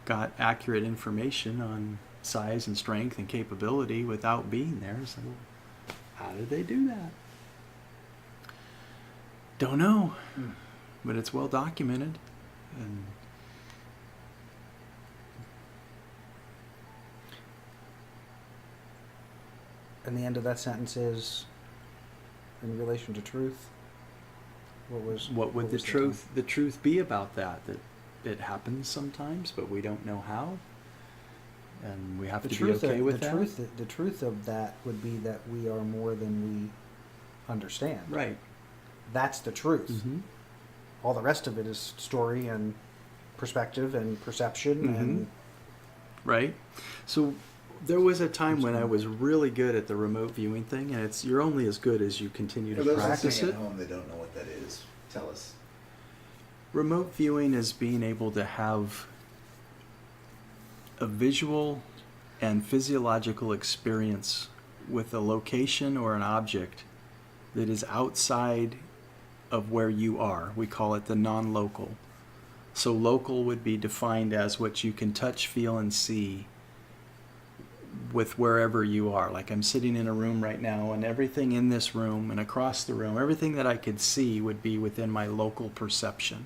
got accurate information on size and strength and capability without being there. So how did they do that? Don't know, but it's well documented. And the end of that sentence is, in relation to truth, what would the truth be about that it happens sometimes, but we don't know how, and we have to be okay with that. The truth of that would be that we are more than we understand. Right. That's the truth. All the rest of it is story and perspective and perception and right. So there was a time when I was really good at the remote viewing thing, and you're only as good as you continue to practice it. At home, they don't know what that is. Tell us. Remote viewing is being able to have a visual and physiological experience with a location or an object that is outside of where you are. We call it the non-local. So local would be defined as what you can touch, feel, and see with wherever you are. Like I'm sitting in a room right now, and everything in this room and across the room, everything that I could see would be within my local perception.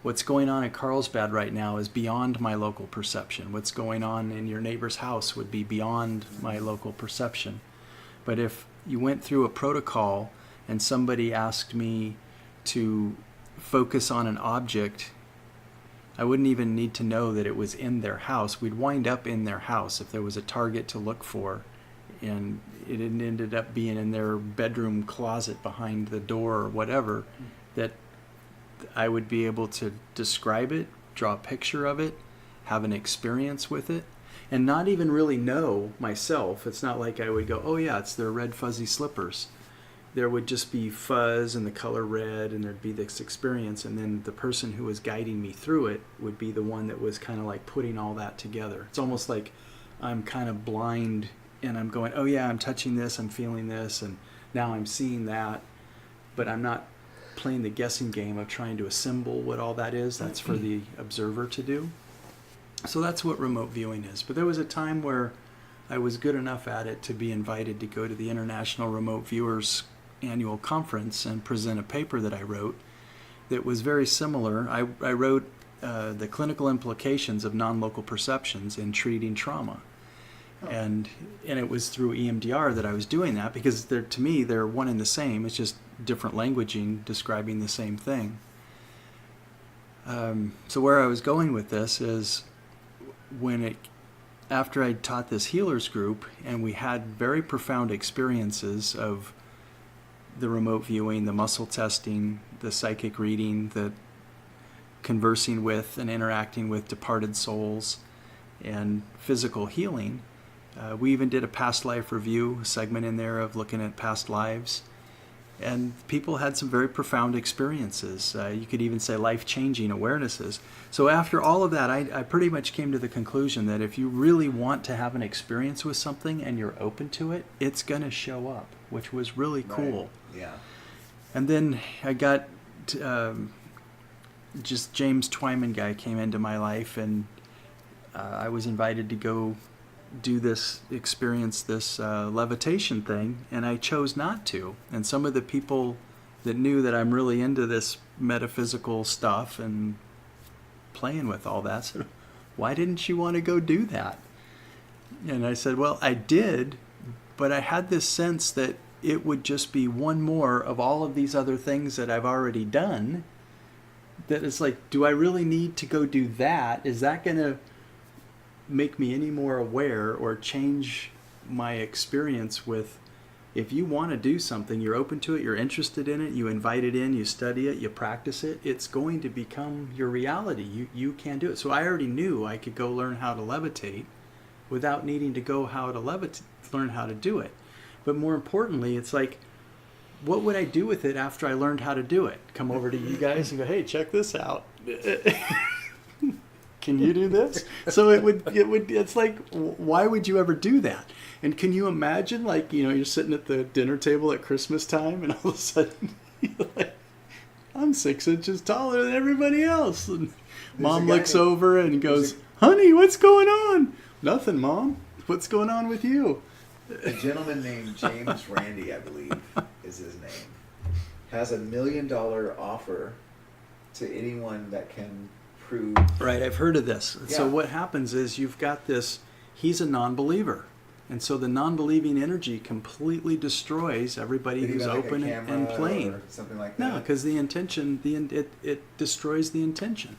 What's going on at Carlsbad right now is beyond my local perception. What's going on in your neighbor's house would be beyond my local perception. But if you went through a protocol and somebody asked me to focus on an object, I wouldn't even need to know that it was in their house. We'd wind up in their house if there was a target to look for, and it ended up being in their bedroom closet behind the door or whatever, that I would be able to describe it, draw a picture of it, have an experience with it, and not even really know myself. It's not like I would go, oh yeah, it's their red fuzzy slippers. There would just be fuzz and the color red, and there'd be this experience, and then the person who was guiding me through it would be the one that was kind of like putting all that together. It's almost like I'm kind of blind and I'm going, oh yeah, I'm touching this, I'm feeling this, and now I'm seeing that, but I'm not playing the guessing game of trying to assemble what all that is. That's for the observer to do. So that's what remote viewing is. But there was a time where I was good enough at it to be invited to go to the International Remote Viewers Annual Conference and present a paper that I wrote that was very similar. I wrote the clinical implications of non-local perceptions in treating trauma. And it was through EMDR that I was doing that, because to me they're one and the same. It's just different languaging describing the same thing. So where I was going with this is after I taught this healers group and we had very profound experiences of the remote viewing, the muscle testing, the psychic reading, the conversing with and interacting with departed souls, and physical healing. We even did a past life review segment in there of looking at past lives. And people had some very profound experiences. You could even say life-changing awarenesses. So after all of that, I pretty much came to the conclusion that if you really want to have an experience with something and you're open to it, it's going to show up, which was really cool. Right. Yeah. And then I got just James Twyman guy came into my life, and I was invited to go experience this levitation thing, and I chose not to. And some of the people that knew that I'm really into this metaphysical stuff and playing with all that said, why didn't you want to go do that? And I said, well, I did, but I had this sense that it would just be one more of all of these other things that I've already done. That it's like, do I really need to go do that? Is that going to make me any more aware or change my experience with, if you want to do something, you're open to it, you're interested in it, you invite it in, you study it, you practice it, it's going to become your reality. You can do it. So I already knew I could go learn how to levitate without needing to go learn how to do it. But more importantly, it's like, what would I do with it after I learned how to do it? Come over to you guys and go, hey, check this out. Can you do this? So it's like, why would you ever do that? And can you imagine, like, you're sitting at the dinner table at Christmas time, and all of a sudden, you're like, I'm 6 inches taller than everybody else. And Mom looks over and goes, honey, what's going on? Nothing, Mom. What's going on with you? A gentleman named James Randi, I believe, is his name, has $1 million offer to anyone that can prove. Right, I've heard of this. Yeah. So what happens is you've got this, he's a non-believer. And so the non-believing energy completely destroys everybody who's open and playing. Or something like that. No, because the intention, it destroys the intention.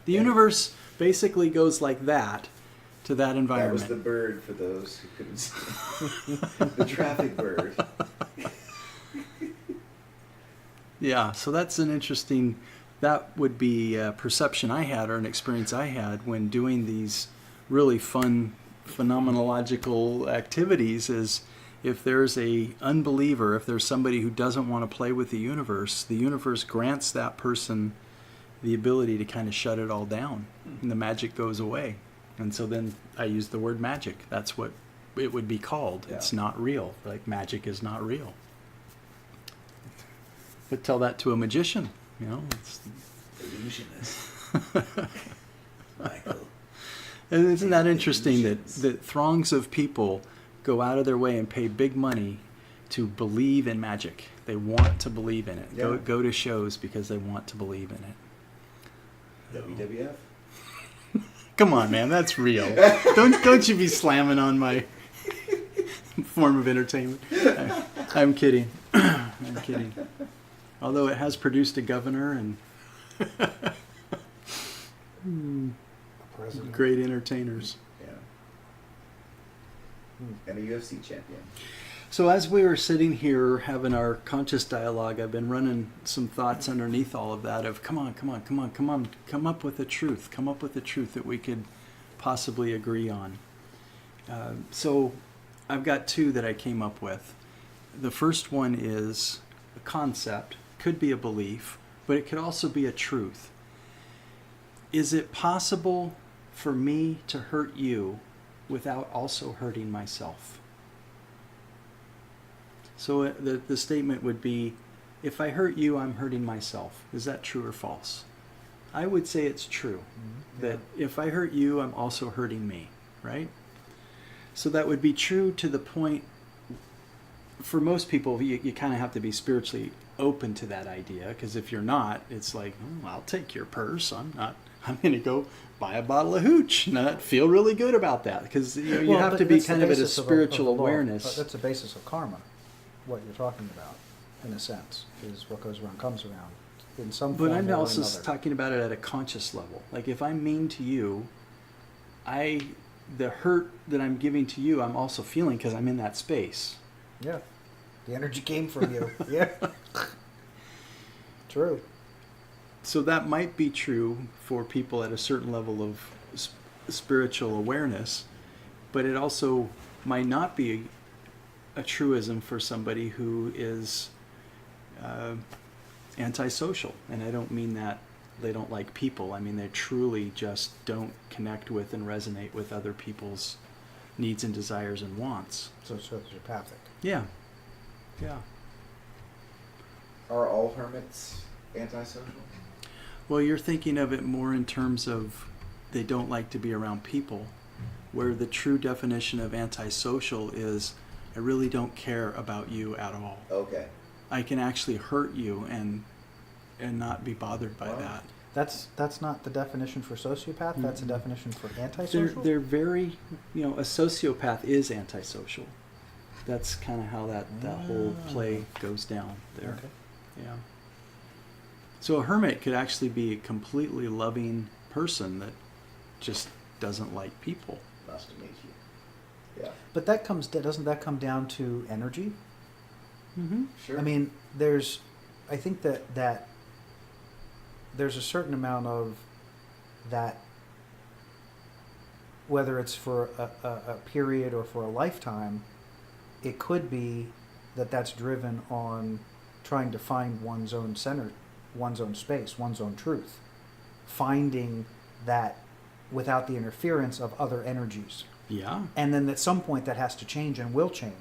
The universe basically goes like that to that environment. That was the bird for those who couldn't see. The traffic bird. Yeah, so that's an interesting, that would be a perception I had or an experience I had when doing these really fun phenomenological activities, is if there's a unbeliever, if there's somebody who doesn't want to play with the universe grants that person the ability to kind of shut it all down, and the magic goes away. And so then I use the word magic. That's what it would be called. Yeah. It's not real. Like, magic is not real. But tell that to a magician, it's illusionist. Michael. And isn't that interesting that throngs of people go out of their way and pay big money to believe in magic? They want to believe in it. Yeah. Go to shows because they want to believe in it. WWF? Come on, man, that's real. Don't you be slamming on my form of entertainment. I'm kidding. I'm kidding. Although it has produced a governor and great entertainers. Yeah. And a UFC champion. So as we were sitting here having our conscious dialogue, I've been running some thoughts underneath all of that of, come up with a truth. Come up with a truth that we could possibly agree on. So I've got two that I came up with. The first one is a concept, could be a belief, but it could also be a truth. Is it possible for me to hurt you without also hurting myself? So the statement would be, if I hurt you, I'm hurting myself. Is that true or false? I would say it's true. Mm-hmm. That if I hurt you, I'm also hurting me, right? So that would be true to the point, for most people, you kind of have to be spiritually open to that idea, because if you're not, it's like, I'll take your purse. I'm going to go buy a bottle of hooch, not feel really good about that, because you have to be kind of at a spiritual awareness. That's the basis of karma. What you're talking about, in a sense, is what goes around comes around in some form. But I'm also talking about it at a conscious level. Like, if I'm mean to you, the hurt that I'm giving to you, I'm also feeling because I'm in that space. Yeah, the energy came from you. Yeah, true. So that might be true for people at a certain level of spiritual awareness, but it also might not be a truism for somebody who is antisocial. And I don't mean that they don't like people. I mean they truly just don't connect with and resonate with other people's needs and desires and wants. So it's sociopathic. Yeah. Yeah. Are all hermits antisocial? Well, you're thinking of it more in terms of they don't like to be around people, where the true definition of antisocial is I really don't care about you at all. Okay. I can actually hurt you and not be bothered by Wow. that. That's not the definition for sociopath. That's a Mhm. definition for They're, antisocial. they're very, a sociopath is antisocial. That's kind of how that whole play goes down there. Okay. Yeah. So a hermit could actually be a completely loving person that just doesn't like people. Nice to meet you. Yeah. But doesn't that come down to energy? Mm-hmm. Sure. I mean, I think that there's a certain amount of that, whether it's for a period or for a lifetime, it could be that that's driven on trying to find one's own center, one's own space, one's own truth, finding that without the interference of other energies. Yeah. And then at some point that has to change and will change.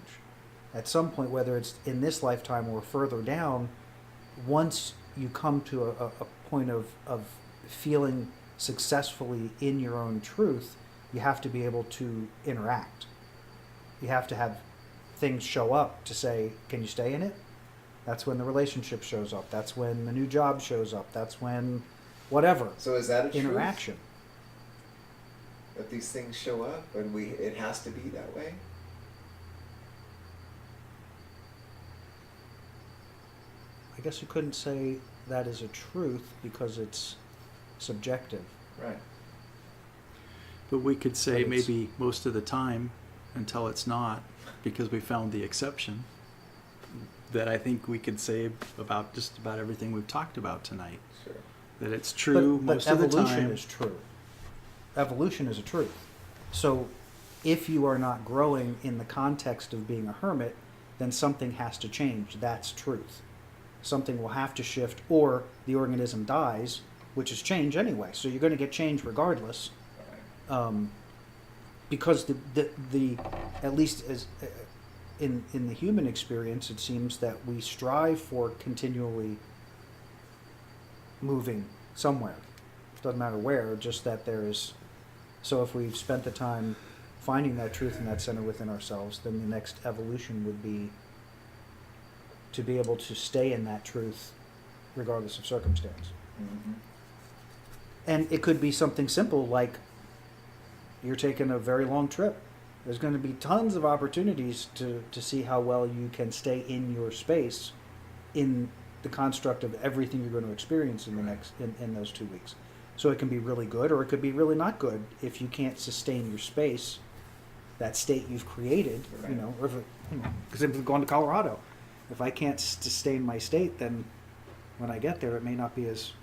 At some point, whether it's in this lifetime or further down, once you come to a point of feeling successfully in your own truth, you have to be able to interact. You have to have things show up to say, can you stay in it? That's when the relationship shows up. That's when the new job shows up. That's when whatever. So is that a truth? Interaction. That these things show up and it has to be that way? I guess you couldn't say that is a truth because it's subjective. Right. But we could say But it's- maybe most of the time until it's not, because we found the exception, that I think we could say about just about everything we've talked about tonight. Sure. That it's true but most of the evolution time. is true. Evolution is a truth. So if you are not growing in the context of being a hermit, then something has to change. That's truth. Something will have to shift, or the organism dies, which is change anyway. So you're going to get change regardless, Right. because the at least as in the human experience, it seems that we strive for continually moving somewhere. It doesn't matter where, just that there is. So if we've spent the time finding that truth and that center within ourselves, then the next evolution would be to be able to stay in that truth regardless of circumstance. Mm-hmm. And it could be something simple like you're taking a very long trip. There's going to be tons of opportunities to see how well you can stay in your space in the construct of everything you're going to experience in the next in those 2 weeks. So it can be really good or it could be really not good if you can't sustain your space, that state you've created, Right. you know, or because if we've gone to Colorado, if I can't sustain my state, then when I get there, it may not be as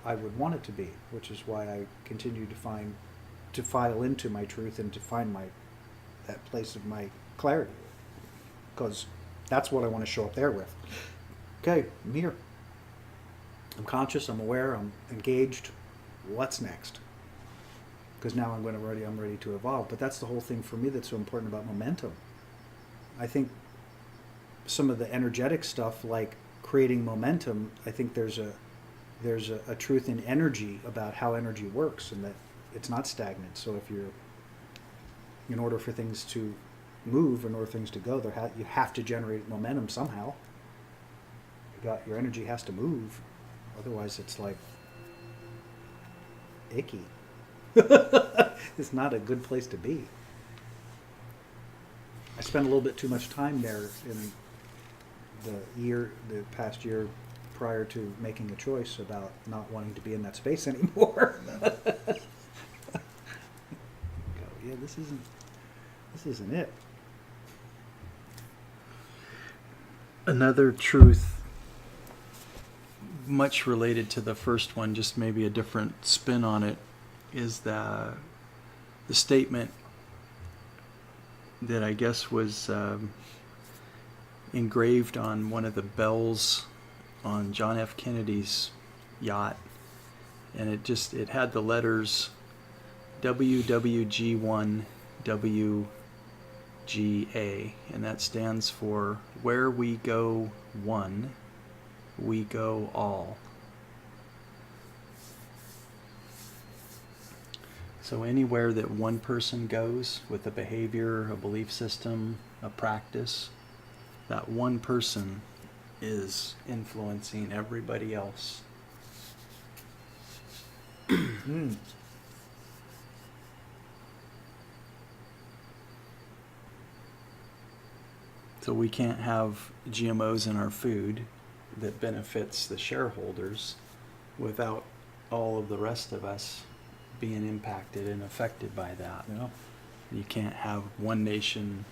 I would want it to be, which is why I continue to file into my truth and to find that place of my clarity, because that's what I want to show up there with. Okay, I'm here. I'm conscious. I'm aware. I'm engaged. What's next? Because now I'm ready to evolve. But that's the whole thing for me that's so important about momentum. I think some of the energetic stuff, like creating momentum, I think there's a truth in energy about how energy works, and that it's not stagnant. So in order for things to move, in order for things to go, you have to generate momentum somehow. Your energy has to move, otherwise it's like icky. It's not a good place to be. I spent a little bit too much time there in the past year prior to making a choice about not wanting to be in that space anymore. Yeah, this isn't it. Another truth, much related to the first one, just maybe a different spin on it, is the statement that I guess was engraved on one of the bells on John F. Kennedy's yacht, and it had the letters WWG1 WGA, and that stands for where we go one, we go all. So anywhere that one person goes with a behavior, a belief system, a practice, that one person is influencing everybody else. Mm. So we can't have GMOs in our food that benefits the shareholders without all of the rest of us being impacted and affected by that. Yeah. You can't have one nation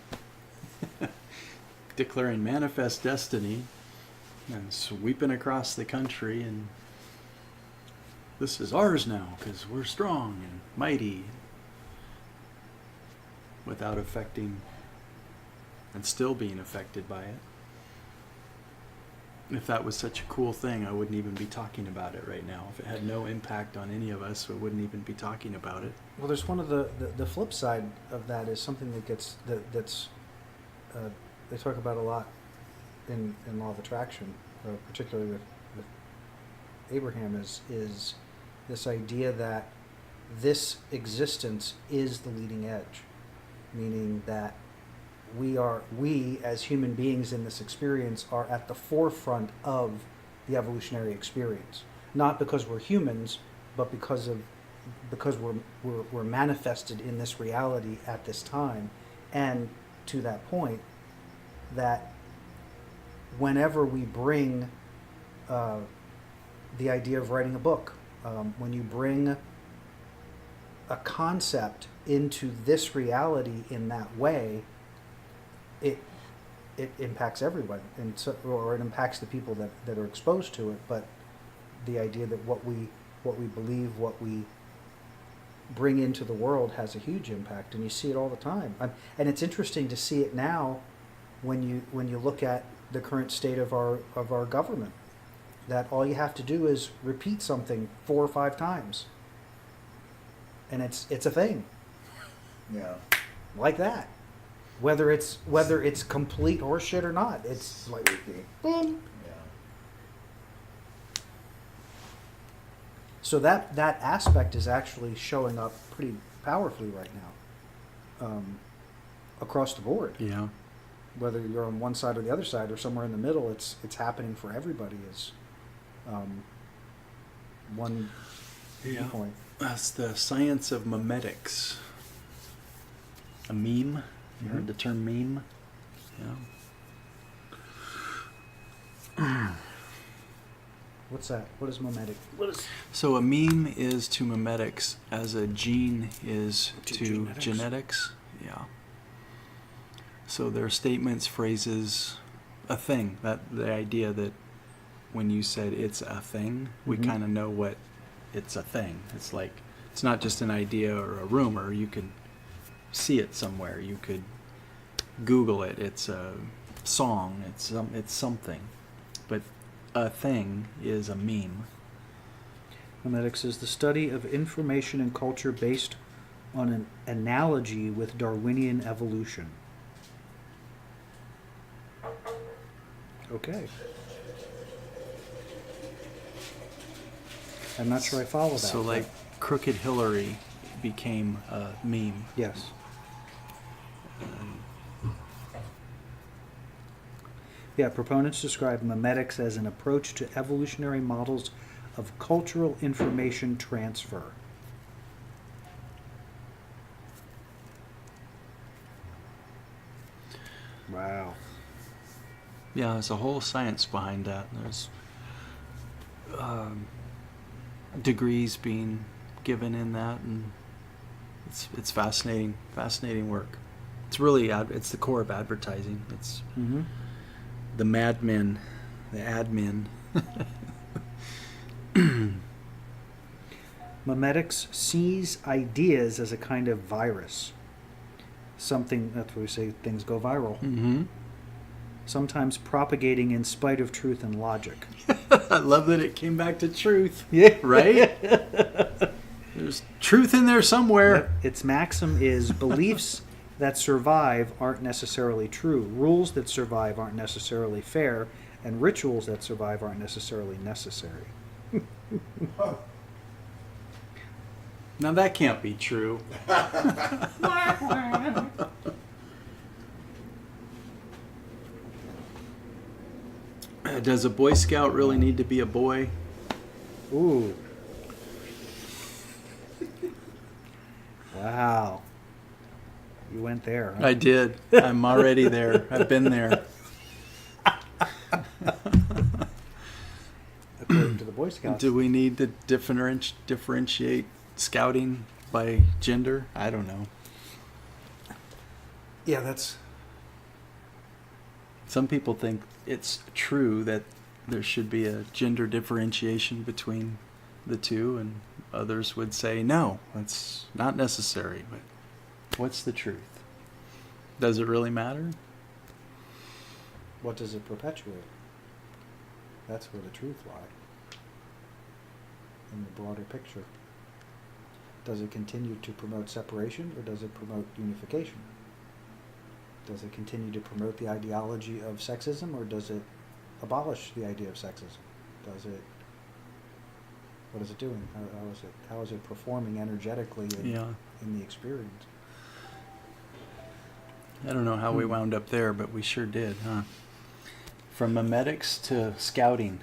declaring manifest destiny and sweeping across the country and this is ours now because we're strong and mighty without affecting and still being affected by it. If that was such a cool thing, I wouldn't even be talking about it right now. If it had no impact on any of us, I wouldn't even be talking about it. Well, there's one of the flip side of that is something that gets that's they talk about a lot in law of attraction, particularly with Abraham is this idea that this existence is the leading edge, meaning that we as human beings in this experience are at the forefront of the evolutionary experience, not because we're humans, but because we're manifested in this reality at this time. And to that point, that whenever we bring the idea of writing a book, when you bring a concept into this reality in that way, it impacts everyone, and so, or it impacts the people that are exposed to it. But the idea that what we believe, what we bring into the world has a huge impact, and you see it all the time. And it's interesting to see it now when you look at the current state of our government. That all you have to do is repeat something 4 or 5 times, and it's a thing. Yeah. Like that. Whether it's complete horseshit or not, it's like boom. Yeah. So that aspect is actually showing up pretty powerfully right now, across the board. Yeah. Whether you're on one side or the other side or somewhere in the middle, it's happening for everybody. Is one point. That's the science of memetics. A meme. You heard the term meme? Yeah. What's that? What is memetic? So a meme is to memetics as a gene is to genetics. Yeah. So there are statements, phrases, a thing. That the idea that when you said it's a thing, we kind of know what it's a thing. It's like it's not just an idea or a rumor. You could see it somewhere. You could Google it. It's a song. It's something. But a thing is a meme. Memetics is the study of information and culture based on an analogy with Darwinian evolution. Okay. I'm not sure I follow that. So like Crooked Hillary became a meme. Yes. Yeah, proponents describe memetics as an approach to evolutionary models of cultural information transfer. Wow. Yeah, there's a whole science behind that. There's degrees being given in that, and it's fascinating work. It's really it's the core of advertising. It's the madmen, the admin. Memetics sees ideas as a kind of virus. Something, that's what we say, things go viral. Mm-hmm. Sometimes propagating in spite of truth and logic. I love that it came back to truth. Yeah. Right? There's truth in there somewhere. Yep. Its maxim is beliefs that survive aren't necessarily true. Rules that survive aren't necessarily fair. And rituals that survive aren't necessarily necessary. Now that can't be true. Does a Boy Scout really need to be a boy? Ooh. Wow. You went there. Huh? I did. I'm already there. I've been there. According to the Boy Scouts. Do we need to differentiate scouting by gender? I don't know. Yeah, that's... Some people think it's true that there should be a gender differentiation between the two, and others would say, no, that's not necessary. But what's the truth? Does it really matter? What does it perpetuate? That's where the truth lies. In the broader picture. Does it continue to promote separation, or does it promote unification? Does it continue to promote the ideology of sexism, or does it abolish the idea of sexism? What is it doing? How is it performing energetically in the experience? I don't know how we wound up there, but we sure did, huh? From memetics to scouting.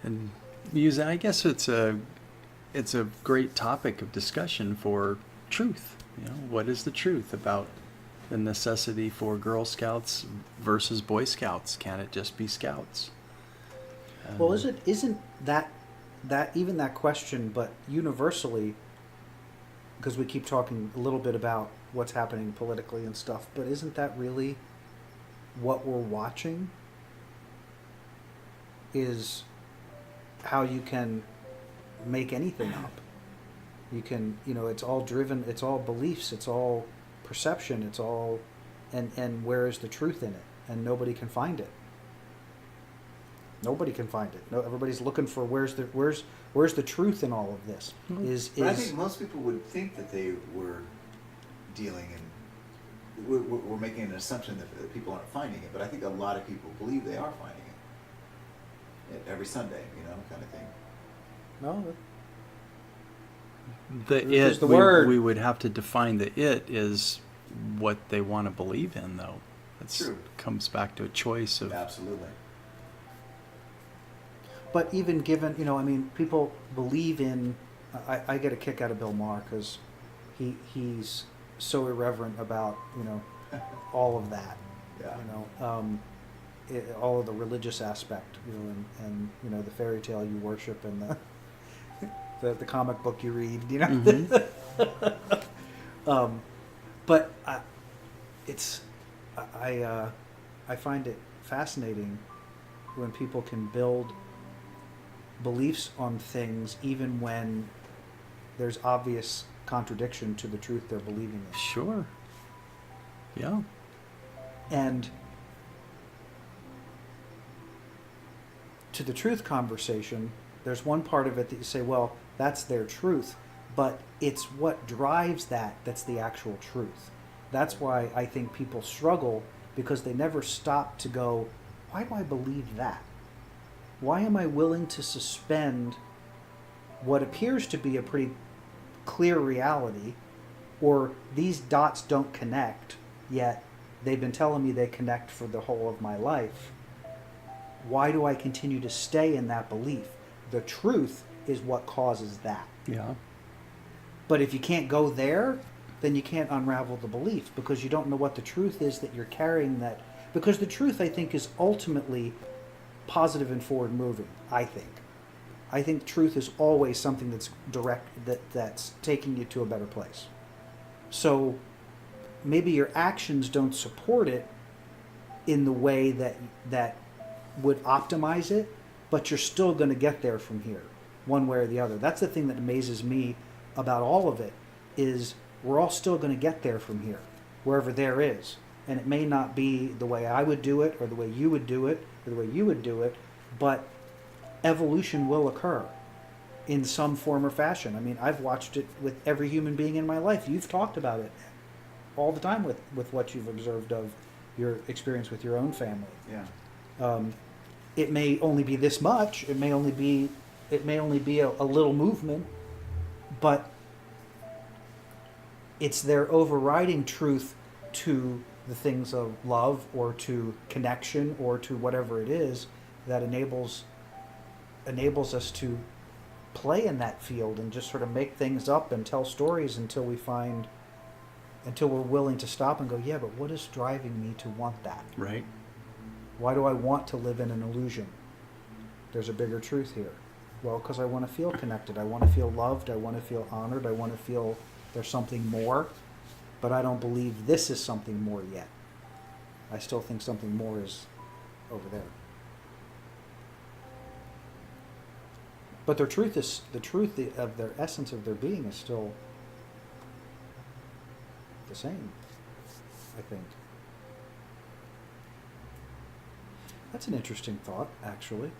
And I guess it's a great topic of discussion for truth. What is the truth about the necessity for Girl Scouts versus Boy Scouts? Can it just be Scouts? Well, isn't that even that question, but universally, because we keep talking a little bit about what's happening politically and stuff, but isn't that really what we're watching? Is how you can make anything up. You can, it's all driven, it's all beliefs, it's all perception, it's all, and where is the truth in it? And nobody can find it. Nobody can find it. No, everybody's looking for where's the truth in all of this? But I think most people would think that they were dealing in, we're making an assumption that people aren't finding it, but I think a lot of people believe they are finding it every Sunday, kind of thing. No. The word. We would have to define the it is what they want to believe in, though. That's true. Comes back to a choice of... Absolutely. But even given, people believe in... I get a kick out of Bill Maher because he's so irreverent about, all of that. Yeah. All of the religious aspect, and the fairy tale you worship and the comic book you read, Mm-hmm. But I find it fascinating when people can build beliefs on things even when there's obvious contradiction to the truth they're believing in. Sure. Yeah. And to the truth conversation, there's one part of it that you say, well, that's their truth, but it's what drives that's the actual truth. That's why I think people struggle, because they never stop to go, why do I believe that? Why am I willing to suspend what appears to be a pretty clear reality, or these dots don't connect, yet they've been telling me they connect for the whole of my life? Why do I continue to stay in that belief? The truth is what causes that. Yeah. But if you can't go there, then you can't unravel the belief, because you don't know what the truth is that you're carrying that. Because the truth, I think, is ultimately positive and forward moving, I think. I think truth is always something that's direct, that's taking you to a better place. So maybe your actions don't support it in the way that would optimize it, but you're still going to get there from here, one way or the other. That's the thing that amazes me about all of it, is we're all still going to get there from here, wherever there is. And it may not be the way I would do it, or the way you would do it, or the way you would do it, but evolution will occur in some form or fashion. I mean, I've watched it with every human being in my life. You've talked about it all the time with what you've observed of your experience with your own family. Yeah. It may only be this much. It may only be it may only be a little movement, but it's their overriding truth to the things of love or to connection or to whatever it is that enables us to play in that field and just sort of make things up and tell stories until we're willing to stop and go, yeah, but what is driving me to want that? Right. Why do I want to live in an illusion? There's a bigger truth here. Well, because I want to feel connected. I want to feel loved. I want to feel honored. I want to feel there's something more. But I don't believe this is something more yet. I still think something more is over there. But their truth is, the truth of their essence of their being is still the same, I think. That's an interesting thought, actually.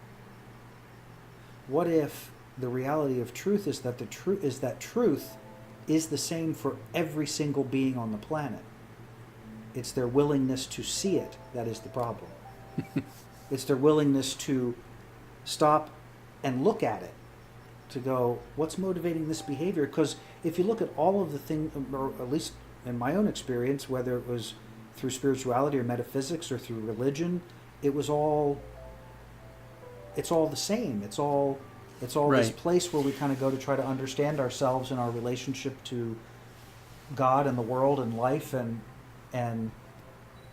What if the reality of truth is that truth is the same for every single being on the planet? It's their willingness to see it that is the problem. It's their willingness to stop and look at it, to go, what's motivating this behavior? Because if you look at all of the things, or at least in my own experience, whether it was through spirituality or metaphysics or through religion, it's all the same. It's all Right. this place where we kind of go to try to understand ourselves and our relationship to God and the world and life,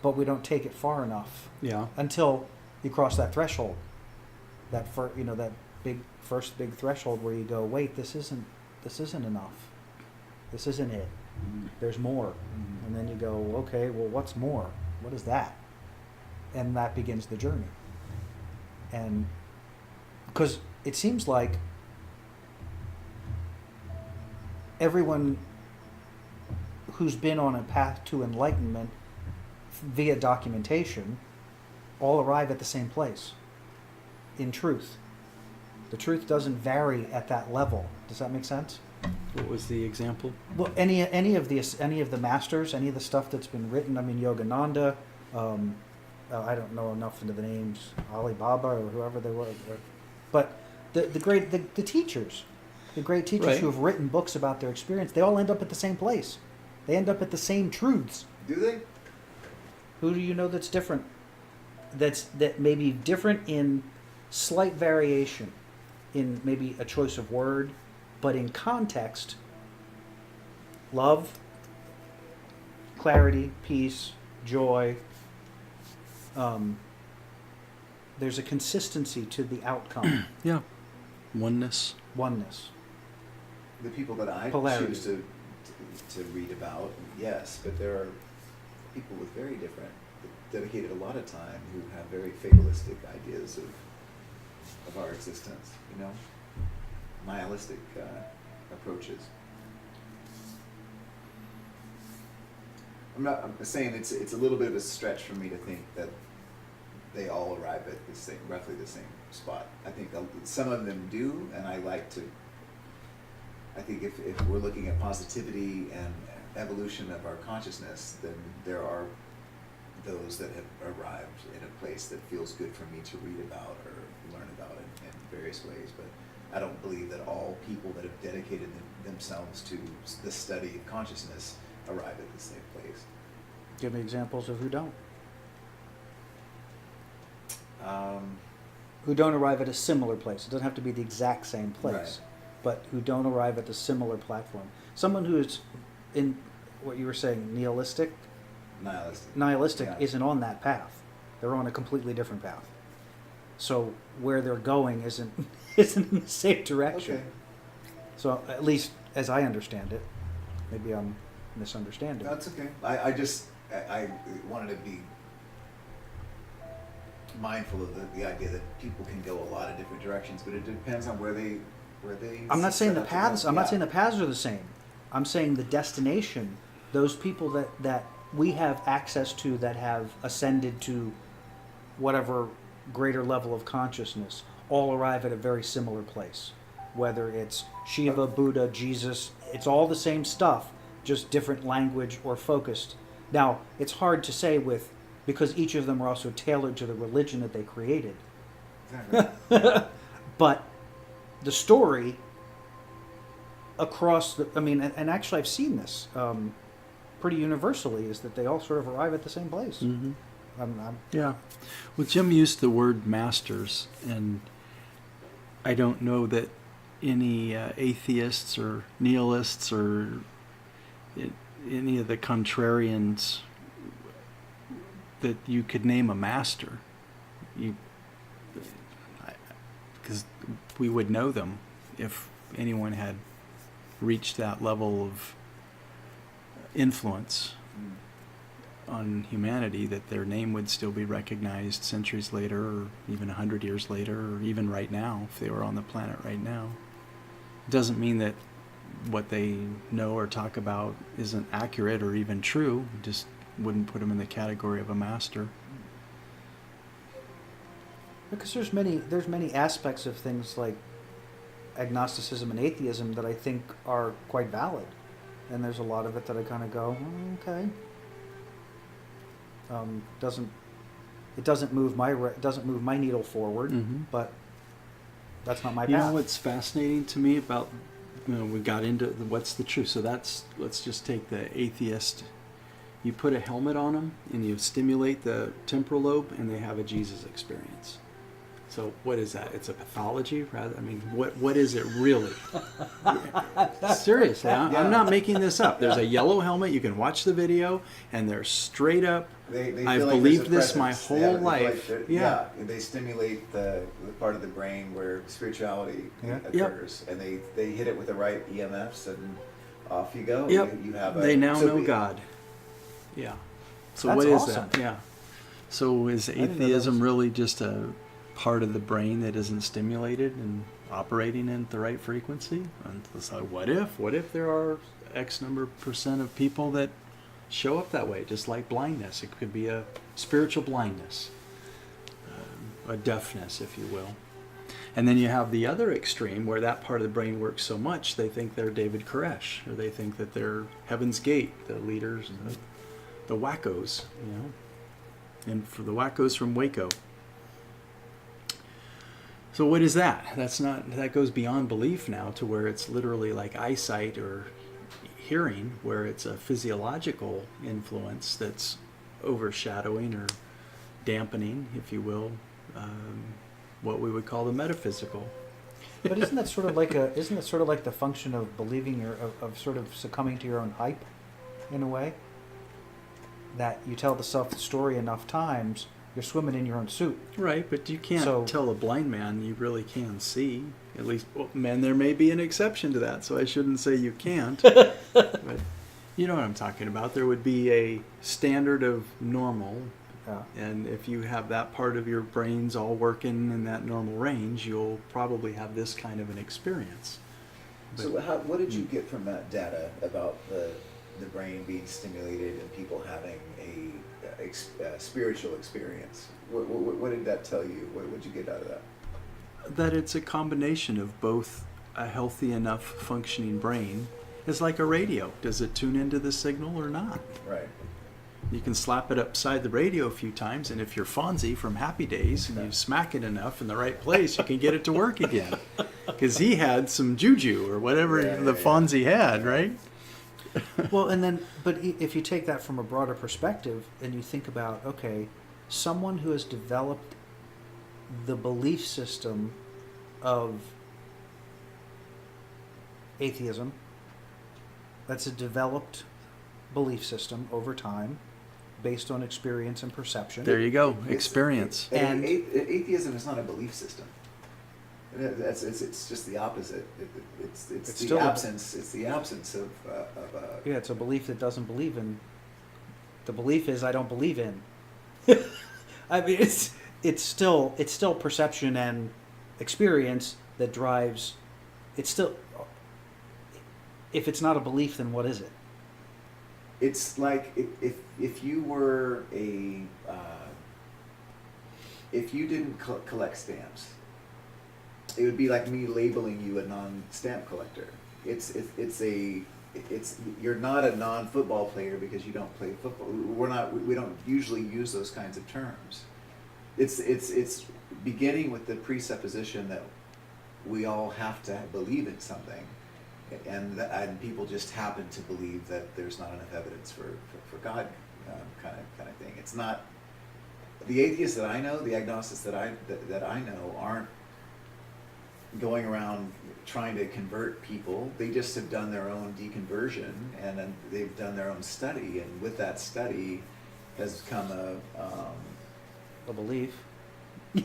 but we don't take it far enough. Yeah. Until you cross that threshold, that first big threshold where you go, wait, this isn't enough. This isn't it. There's more. Mm-hmm. And then you go, okay, well, what's more? What is that? And that begins the journey. And because it seems like everyone who's been on a path to enlightenment via documentation all arrive at the same place in truth. The truth doesn't vary at that level. Does that make sense? What was the example? Well, any of the masters, any of the stuff that's been written. I mean, Yogananda. I don't know enough into the names, Alibaba or whoever they were, but the teachers, the great teachers Right. who have written books about their experience, they all end up at the same place. They end up at the same truths. Do they? Who do you know that's different? That may be different in slight variation, in maybe a choice of word, but in context, love, clarity, peace, joy. There's a consistency to the outcome. Yeah. Oneness. Oneness. The people that I Polarity. choose to read about, yes, but there are people with very different, dedicated a lot of time who have very fatalistic ideas of our existence, nihilistic approaches. I'm saying it's a little bit of a stretch for me to think that they all arrive at roughly the same spot. I think some of them do, and I think if we're looking at positivity and evolution of our consciousness, then there are those that have arrived in a place that feels good for me to read about or learn about in various ways. But I don't believe that all people that have dedicated themselves to the study of consciousness arrive at the same place. Give me examples of who don't. Who don't arrive at a similar place. It doesn't have to be the exact same place, Right. but who don't arrive at the similar platform. Someone who is in what you were saying, nihilistic Nihilistic. Yeah. isn't on that path. They're on a completely different path. So where they're going isn't in the same direction. Okay. So at least as I understand it, maybe I'm misunderstanding. That's okay. I wanted to be mindful of the idea that people can go a lot of different directions, but it depends on where they. I'm not saying the set out to paths. go. I'm Yeah. not saying the paths are the same. I'm saying the destination. Those people that we have access to that have ascended to whatever greater level of consciousness all arrive at a very similar place. Whether it's Shiva, Buddha, Jesus, it's all the same stuff, just different language or focused. Now, it's hard to say because each of them are also tailored to the religion that they created. Exactly. But the story across the, I mean, and actually I've seen this pretty universally, is that they all sort of arrive at the same place. Mm-hmm. I'm, Yeah. Well, Jim used the word masters, and I don't know that any atheists or nihilists or any of the contrarians that you could name a master. Because we would know them if anyone had reached that level of influence on humanity, that their name would still be recognized centuries later, or even 100 years later, or even right now, if they were on the planet right now. It doesn't mean that what they know or talk about isn't accurate or even true. Just wouldn't put them in the category of a master. because there's many aspects of things like agnosticism and atheism that I think are quite valid, and there's a lot of it that I kind of go, okay. Doesn't move my needle forward, Mm-hmm. but that's not my You path. know what's fascinating to me about, we got into what's the truth. So let's just take the atheist. You put a helmet on them and you stimulate the temporal lobe and they have a Jesus experience. So what is that? It's a pathology, rather. I mean, what is it really? Seriously, I'm not making this up. There's a yellow helmet. You can watch the video, and they're straight up. They I've feel like believed there's this a my presence. whole They life. feel like Yeah. They stimulate the part of the brain where spirituality Yep. occurs, and they hit it with the right EMFs, and off you go. Yep. You have They now know we- God. Yeah. So That's what is awesome. that? Yeah. So is didn't know that atheism was- really just a part of the brain that isn't stimulated and operating at the right frequency? And it's like, what if there are X number percent of people that show up that way, just like blindness? It could be a spiritual blindness, a deafness, if you will. And then you have the other extreme where that part of the brain works so much they think they're David Koresh, or they think that they're Heaven's Gate, the leaders, the wackos, you know, and for the wackos from Waco. So what is that? That goes beyond belief now to where it's literally like eyesight or hearing, where it's a physiological influence that's overshadowing or dampening, if you will, what we would call the metaphysical. But isn't that sort of like the function of believing, or of sort of succumbing to your own hype, in a way? That you tell the story enough times, you're swimming in your own soup. Right, but you can't So- tell a blind man you really can see. At least, well, man, there may be an exception to that, so I shouldn't say you can't. But you know what I'm talking about. There would be a standard of normal, Yeah. and if you have that part of your brains all working in that normal range, you'll probably have this kind of an experience. So what did you get from that data about the brain being stimulated and people having a spiritual experience? What did that tell you? What did you get out of that? That it's a combination of both a healthy enough functioning brain. It's like a radio. Does it tune into the signal or not? Right. You can slap it upside the radio a few times, and if you're Fonzie from Happy Days and you smack it enough in the right place, you can get it to work again. Because he had some juju or whatever the Fonzie had, right? Well, but if you take that from a broader perspective and you think about, okay, someone who has developed the belief system of atheism, that's a developed belief system over time based on experience and perception. There you go, experience. And- atheism is not a belief system. It's just the opposite. It's the still absence. It's the absence of Yeah, it's a belief that doesn't believe in. The belief is I don't believe in. I mean, it's still perception and experience that drives. It's still. If it's not a belief, then what is it? It's like if you were if you didn't collect stamps, it would be like me labeling you a non-stamp collector. You're not a non-football player because you don't play football. We don't usually use those kinds of terms. It's beginning with the presupposition that we all have to believe in something, and people just happen to believe that there's not enough evidence for God, kind of thing. It's not the atheists that I know, the agnostics that I know aren't going around trying to convert people. They just have done their own deconversion, and then they've done their own study, and with that study has come A belief.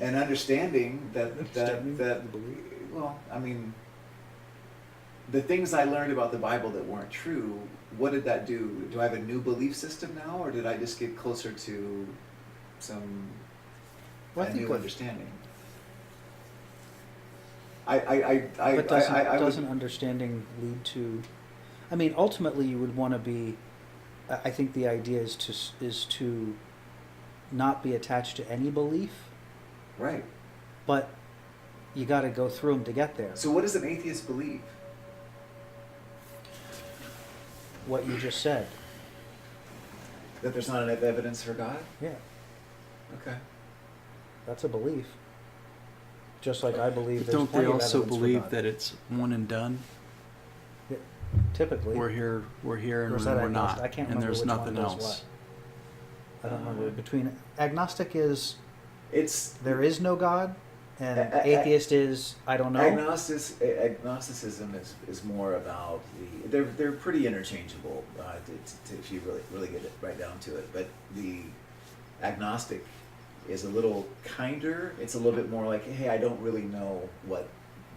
an understanding that Belief. well, I mean, the things I learned about the Bible that weren't true, what did that do? Do I have a new belief system now, or did I just get closer to some new understanding? But doesn't would, understanding lead to? I mean, ultimately, you would want to be. I think the idea is to not be attached to any belief, right. but you got to go through them to get there. So what does an atheist believe? What you just said. That there's not enough evidence for God? Yeah, Okay. that's a belief. Just like I believe there's Don't they plenty of also evidence for believe God. that it's one and done? Yeah, typically. We're here, and Or is that we're agnostic? not, I can't and remember there's which one nothing does else. what. I don't remember. Between agnostic is It's there is no God, and A- a- atheist is I don't know. Agnosticism is more about they're pretty interchangeable if you really get it right down to it. But the agnostic is a little kinder. It's a little bit more like, hey, I don't really know what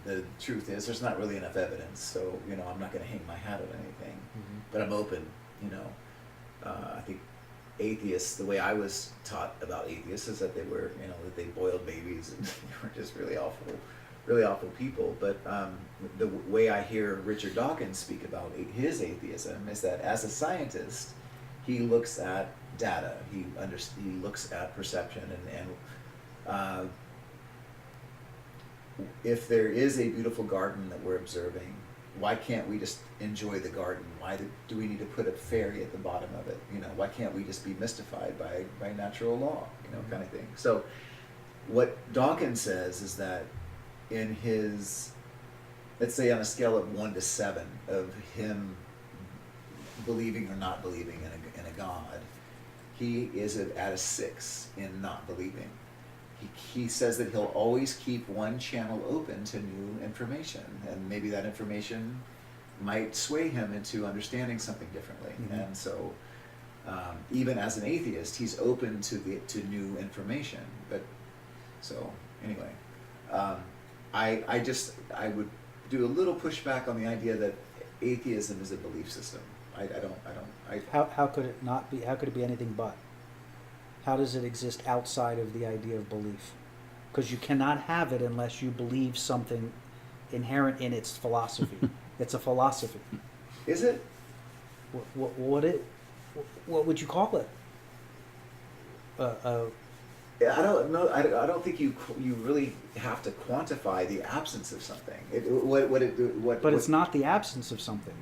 the truth is. There's not really enough evidence, so I'm not going to hang my hat on anything. Mhm. But I'm open. I think atheists, the way I was taught about atheists is that they were, that they boiled babies and they were just really awful people. But the way I hear Richard Dawkins speak about his atheism is that as a scientist, he looks at data, he looks at perception, and if there is a beautiful garden that we're observing, why can't we just enjoy the garden? Why do we need to put a fairy at the bottom of it? Why can't we just be mystified by natural law, kind of thing? So what Dawkins says is that in his, let's say on a scale of 1 to 7 of him believing or not believing in a God, he is at a 6 in not believing. He says that he'll always keep one channel open to new information, and maybe that information might sway him into understanding something differently. Mm-hmm. And so, even as an atheist, he's open to new information. But so anyway, I would do a little pushback on the idea that atheism is a belief system. How could it not be? How could it be anything but? How does it exist outside of the idea of belief? Because you cannot have it unless you believe something inherent in its philosophy. It's a philosophy. Is it? What what would you call it? I don't know. I don't think you really have to quantify the absence of something. But it's not the absence of something.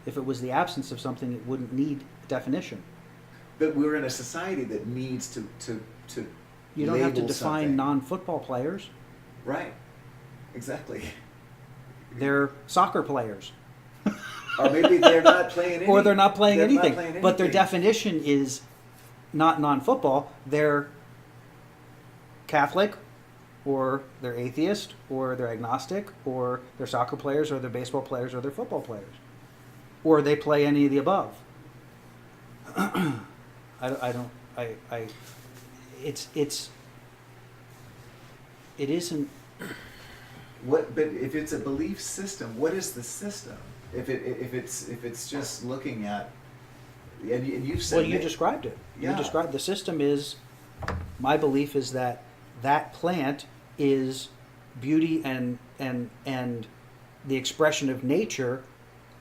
If it was the absence of something, it wouldn't need definition. But we're in a society that needs to You don't have to label define something. non-football players. Right. Exactly. They're soccer players. Or maybe they're not playing anything. Or they're not playing They're not anything. playing But their anything. definition is not non-football. They're Catholic, or they're atheist, or they're agnostic, or they're soccer players, or they're baseball players, or they're football players. Or they play any of the above. It isn't. What? But if it's a belief system, what is the system? If it's just looking at, and you said. Well, you described it. Yeah. You described the system is. My belief is that plant is beauty and the expression of nature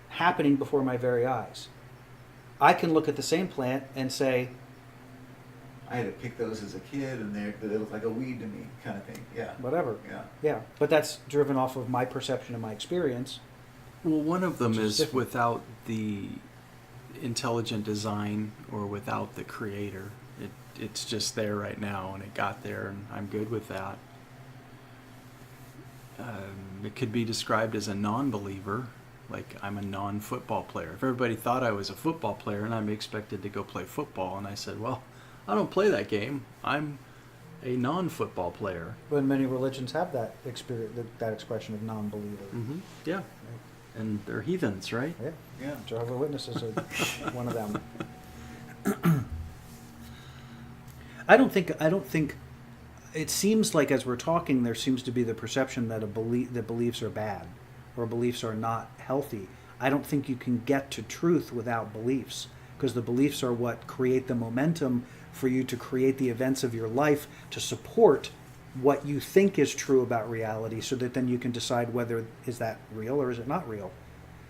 happening before my very eyes. I can look at the same plant and say, I had to pick those as a kid, and they look like a weed to me, kind of thing. Yeah. whatever. Yeah. Yeah, but that's driven off of my perception and my experience. Well, one of them Which is is different. without the intelligent design or without the creator. It's just there right now, and it got there, and I'm good with that. It could be described as a non-believer, like I'm a non-football player. If everybody thought I was a football player and I'm expected to go play football, and I said, well, I don't play that game, I'm a non-football player. But many religions have that experience, that expression of non-believer. Mm-hmm. Yeah. Right? And they're heathens, right? Yeah. Yeah. Jehovah's Witnesses are one of them. I don't think. It seems like as we're talking, there seems to be the perception that that beliefs are bad, or beliefs are not healthy. I don't think you can get to truth without beliefs, because the beliefs are what create the momentum for you to create the events of your life to support what you think is true about reality, so that then you can decide whether is that real or is it not real.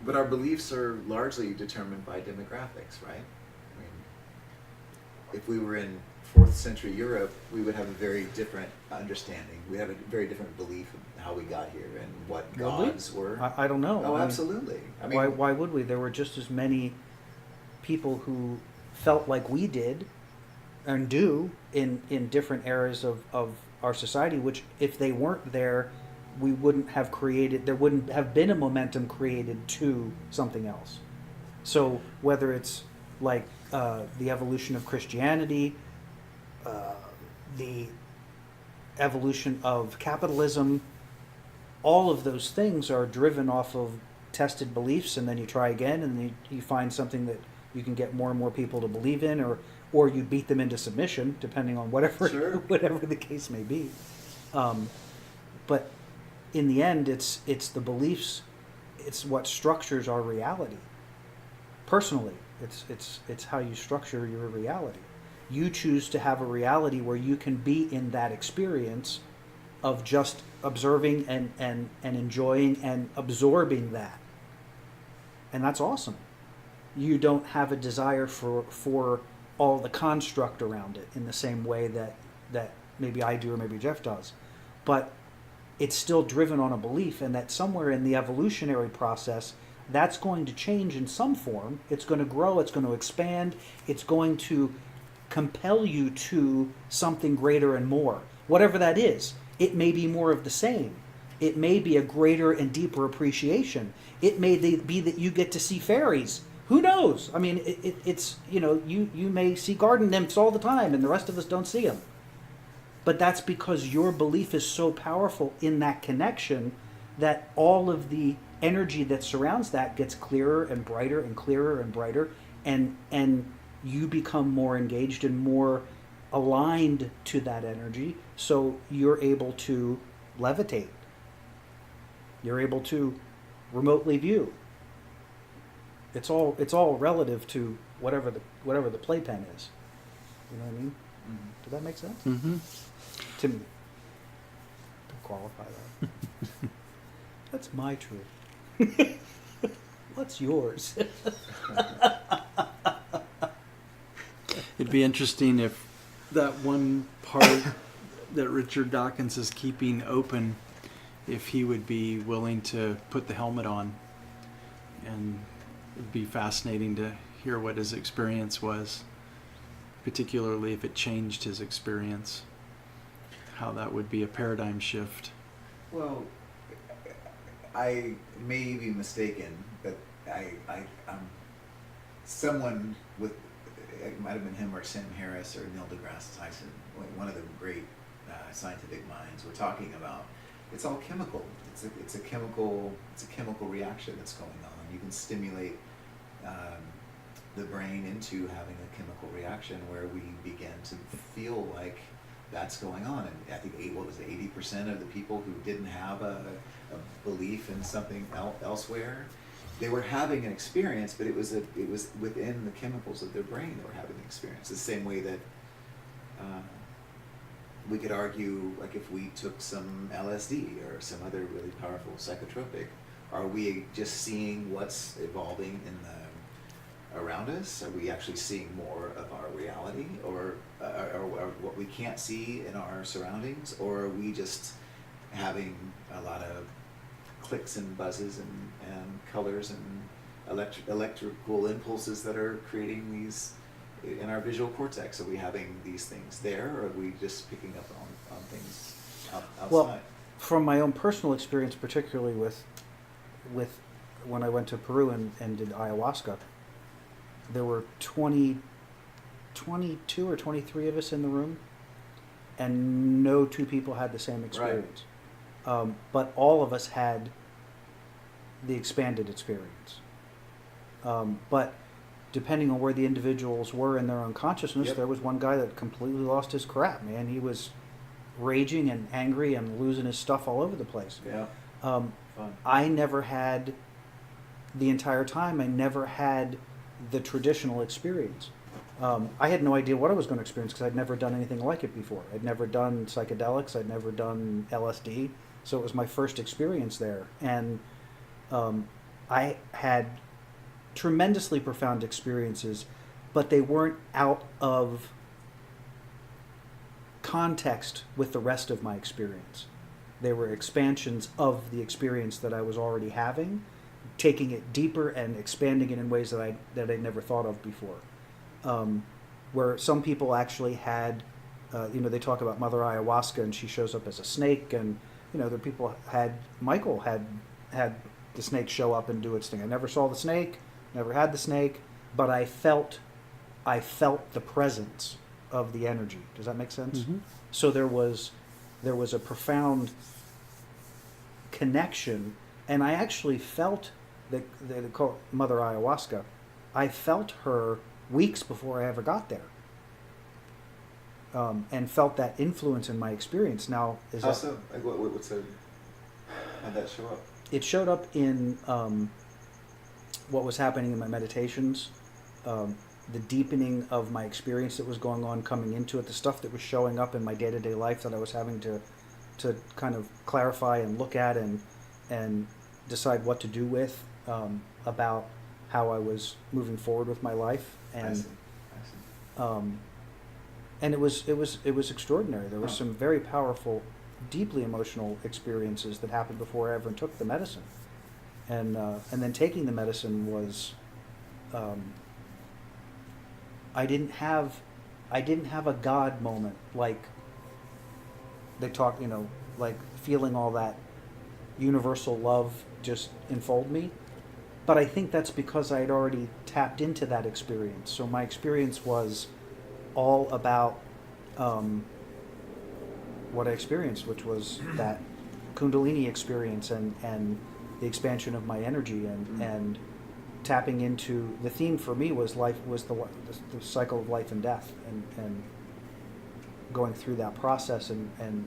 But our beliefs are largely determined by demographics, right? I mean, if we were in 4th century Europe, we would have a very different understanding. We have a very different belief of how we got here and what gods were. I don't know. Oh, I mean, absolutely. I mean, why would we? There were just as many people who felt like we did and do in different areas of our society, which if they weren't there, we wouldn't have created, there wouldn't have been a momentum created to something else. So whether it's like the evolution of Christianity, the evolution of capitalism, all of those things are driven off of tested beliefs, and then you try again, and then you find something that you can get more and more people to believe in, or you beat them into submission, depending on whatever Sure. whatever the case may be. But in the end, it's the beliefs, it's what structures our reality. Personally, it's how you structure your reality. You choose to have a reality where you can be in that experience of just observing and enjoying and absorbing that. And that's awesome. You don't have a desire for all the construct around it in the same way that maybe I do or maybe Jeff does. But it's still driven on a belief, and that somewhere in the evolutionary process, that's going to change in some form. It's going to grow, it's going to expand, it's going to compel you to something greater and more. Whatever that is, it may be more of the same. It may be a greater and deeper appreciation. It may be that you get to see fairies. Who knows? I mean, it's, you may see garden nymphs all the time and the rest of us don't see them. But that's because your belief is so powerful in that connection that all of the energy that surrounds that gets clearer and brighter and clearer and brighter, and you become more engaged and more aligned to that energy, so you're able to levitate. You're able to remotely view. It's all relative to whatever the playpen is. You know what I mean? Mhm. Does that make sense? Mm-hmm. To me. To qualify that. That's my truth. What's yours? It'd be interesting if that one part that Richard Dawkins is keeping open, if he would be willing to put the helmet on. And it'd be fascinating to hear what his experience was, particularly if it changed his experience, how that would be a paradigm shift. Well, I may be mistaken, but I'm someone with, it might have been him or Sam Harris or Neil deGrasse Tyson, one of the great scientific minds. We're talking about it's all chemical. It's a chemical reaction that's going on. You can stimulate the brain into having a chemical reaction where we begin to feel like that's going on. And I think 80% of the people who didn't have a belief in something elsewhere, they were having an experience, but it was within the chemicals of their brain they were having the experience. The same way that we could argue, like if we took some LSD or some other really powerful psychotropic, are we just seeing what's evolving in around us? Are we actually seeing more of our reality, or what we can't see in our surroundings, or are we just having a lot of clicks and buzzes and colors and electrical impulses that are creating these in our visual cortex? Are we having these things there, or are we just picking up on things outside? Well, from my own personal experience, particularly with when I went to Peru and did ayahuasca, there were 22 or 23 of us in the room, and no two people had the same experience. But all of us had the expanded experience. But depending on where the individuals were in their own consciousness, there was one guy that completely lost his crap, man. He was raging and angry and losing his stuff all over the place. Yeah. Fun. The entire time, I never had the traditional experience. I had no idea what I was going to experience because I'd never done anything like it before. I'd never done psychedelics. I'd never done LSD. So it was my first experience there. And I had tremendously profound experiences, but they weren't out of context with the rest of my experience. They were expansions of the experience that I was already having, taking it deeper and expanding it in ways that I'd never thought of before. Where some people actually had, they talk about Mother Ayahuasca and she shows up as a snake, and the people Michael had the snake show up and do its thing. I never saw the snake, never had the snake, but I felt the presence of the energy. Does that make sense? Mm-hmm. So there was a profound connection, and I actually felt they call it Mother Ayahuasca. I felt her weeks before I ever got there, and felt that influence in my experience. Now, How'd that show up? It showed up in what was happening in my meditations, the deepening of my experience that was going on coming into it, the stuff that was showing up in my day-to-day life that I was having to kind of clarify and look at and decide what to do with, about how I was moving forward with my life. And I see. and it was extraordinary. There were some very powerful, deeply emotional experiences that happened before I ever took the medicine, and then taking the medicine was, I didn't have a God moment like they talk, like feeling all that universal love just enfold me. But I think that's because I had already tapped into that experience. So my experience was all about what I experienced, which was that Kundalini experience and the expansion of my energy and tapping into the theme for me was the cycle of life and death, and going through that process and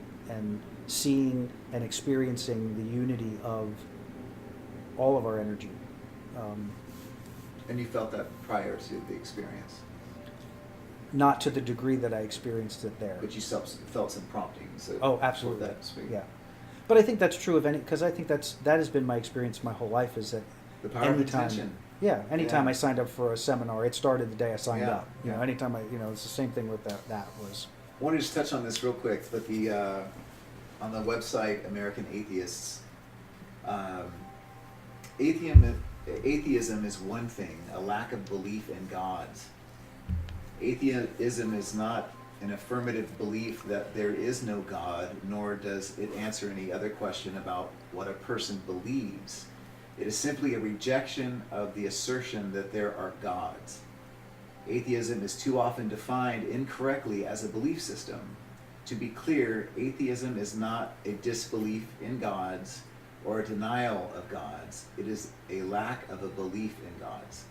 seeing and experiencing the unity of all of our energy. And you felt that prior to the experience? Not to the degree that I experienced it there. But you felt some promptings. Oh, absolutely. That speak. Yeah. But I think that's true of because I think that has been my experience my whole life, is that the power of intention. Yeah, anytime I signed up for a seminar, it started the day I signed up. Yeah. Anytime it's the same thing with that was. I wanted to just touch on this real quick, but on the website American Atheists, atheism is one thing, a lack of belief in gods. Atheism is not an affirmative belief that there is no God, nor does it answer any other question about what a person believes. It is simply a rejection of the assertion that there are gods. Atheism is too often defined incorrectly as a belief system. To be clear, atheism is not a disbelief in gods or a denial of gods. It is a lack of a belief in gods.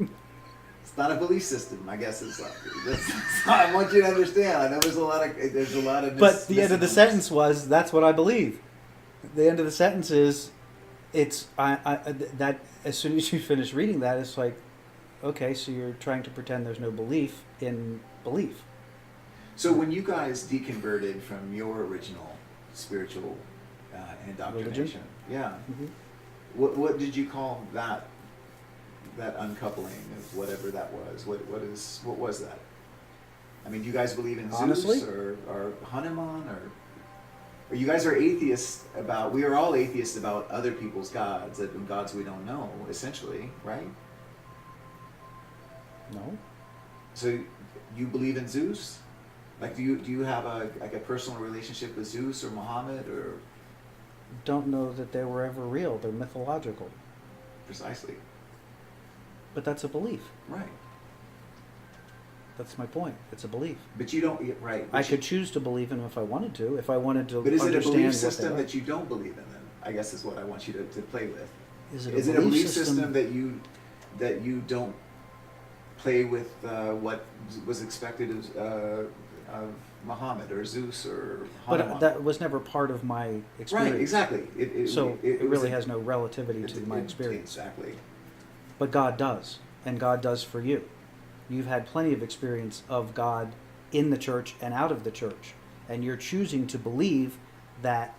It's not a belief system, I guess. I want you to understand. I know there's a lot of. But the end of the sentence was, "That's what I believe." The end of the sentence is, that as soon as you finish reading that, it's like, okay, so you're trying to pretend there's no belief in belief. So when you guys deconverted from your original spiritual indoctrination, religion? Yeah, Mm-hmm. What did you call that uncoupling of whatever that was? What was that? I mean, do you guys believe in Honestly? Zeus or Hanuman or you guys are atheists about? We are all atheists about other people's gods and gods we don't know, essentially, right? No. So you believe in Zeus? Like, do you have a personal relationship with Zeus or Muhammad or? Don't know that they were ever real. They're mythological. Precisely. But that's a belief. Right. That's my point. It's a belief. But you don't, right. I could choose to believe in them if I wanted to. If I wanted to But is it a understand belief what they system are. that you don't believe in then? I guess is what I want you to play with. Is Is it a belief system that you don't play with what was expected of Muhammad or Zeus or Hanuman? But that was never part of my experience. Right, exactly. It really has no relativity to my experience. Exactly. But God does, and God does for you. You've had plenty of experience of God in the church and out of the church, and you're choosing to believe that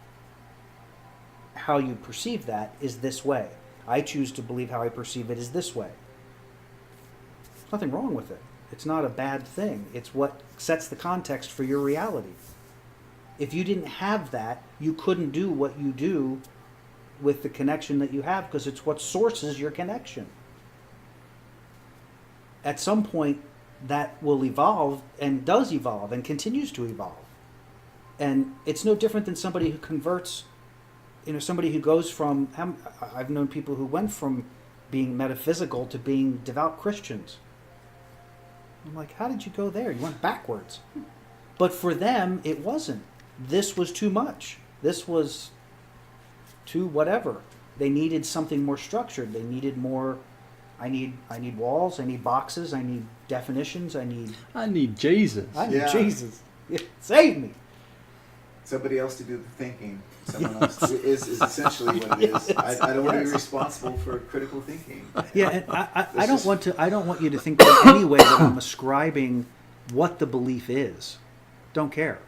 how you perceive that is this way. I choose to believe how I perceive it is this way. There's nothing wrong with it. It's not a bad thing. It's what sets the context for your reality. If you didn't have that, you couldn't do what you do with the connection that you have, because it's what sources your connection. At some point, that will evolve and does evolve and continues to evolve. And it's no different than somebody who converts, somebody who goes from, I've known people who went from being metaphysical to being devout Christians. I'm like, how did you go there? You went backwards. But for them, it wasn't. This was too much. This was too whatever. They needed something more structured. They needed more, I need walls, I need boxes, I need definitions, I need Jesus. I need Jesus. Save me. Somebody else to do the thinking. Someone else is essentially what it is. I don't want to be responsible for critical thinking. Yeah, and I don't want you to think in any way that I'm ascribing what the belief is. Don't care.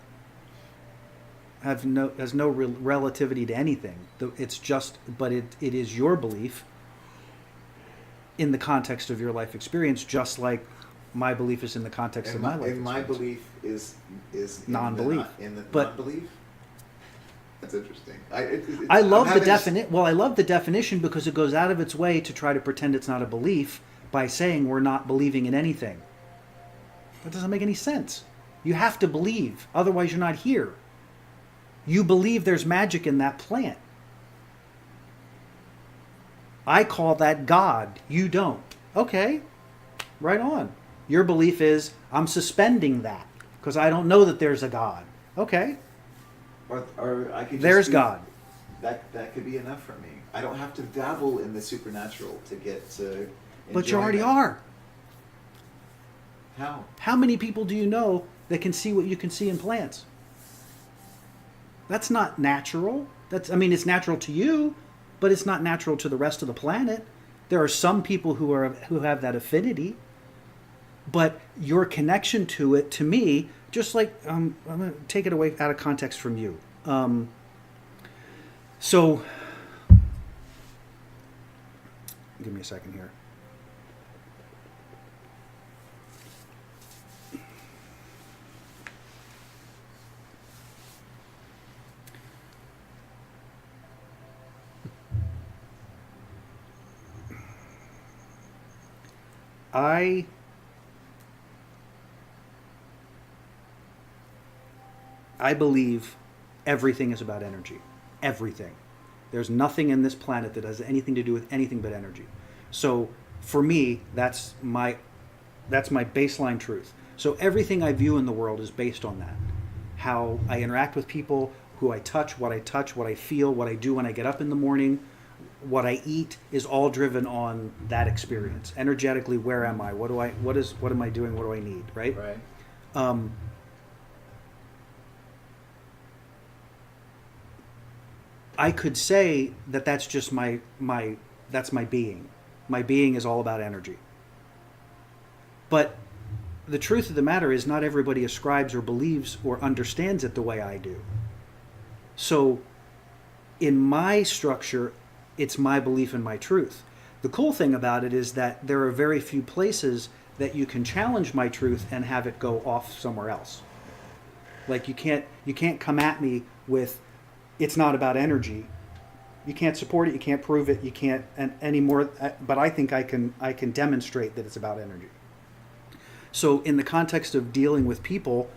Has no relativity to anything. It's just, but it is your belief in the context of your life experience, just like my belief is in the context of my life experience. My belief is non-belief. In the But non-belief? That's interesting. I love the definition because it goes out of its way to try to pretend it's not a belief by saying we're not believing in anything. That doesn't make any sense. You have to believe, otherwise you're not here. You believe there's magic in that plant. I call that God. You don't. Okay, right on. Your belief is, I'm suspending that because I don't know that there's a God. Okay. Or I could just there's God. That could be enough for me. I don't have to dabble in the supernatural to get to. But you already are. How? How many people do you know that can see what you can see in plants? That's not natural. It's natural to you, but it's not natural to the rest of the planet. There are some people who have that affinity, but your connection to it, to me, just like I'm going to take it away out of context from you. So, give me a second here. I believe everything is about energy. Everything. There's nothing in this planet that has anything to do with anything but energy. So for me, that's my baseline truth. So everything I view in the world is based on that. How I interact with people, who I touch, what I feel, what I do when I get up in the morning, what I eat is all driven on that experience. Energetically, where am I? What am I doing? What do I need? Right? Right. I could say that that's just that's my being. My being is all about energy. But the truth of the matter is not everybody ascribes or believes or understands it the way I do. So in my structure, it's my belief and my truth. The cool thing about it is that there are very few places that you can challenge my truth and have it go off somewhere else. Like you can't come at me with, it's not about energy. You can't support it, you can't prove it, you can't anymore. But I think I can demonstrate that it's about energy. So in the context of dealing with people,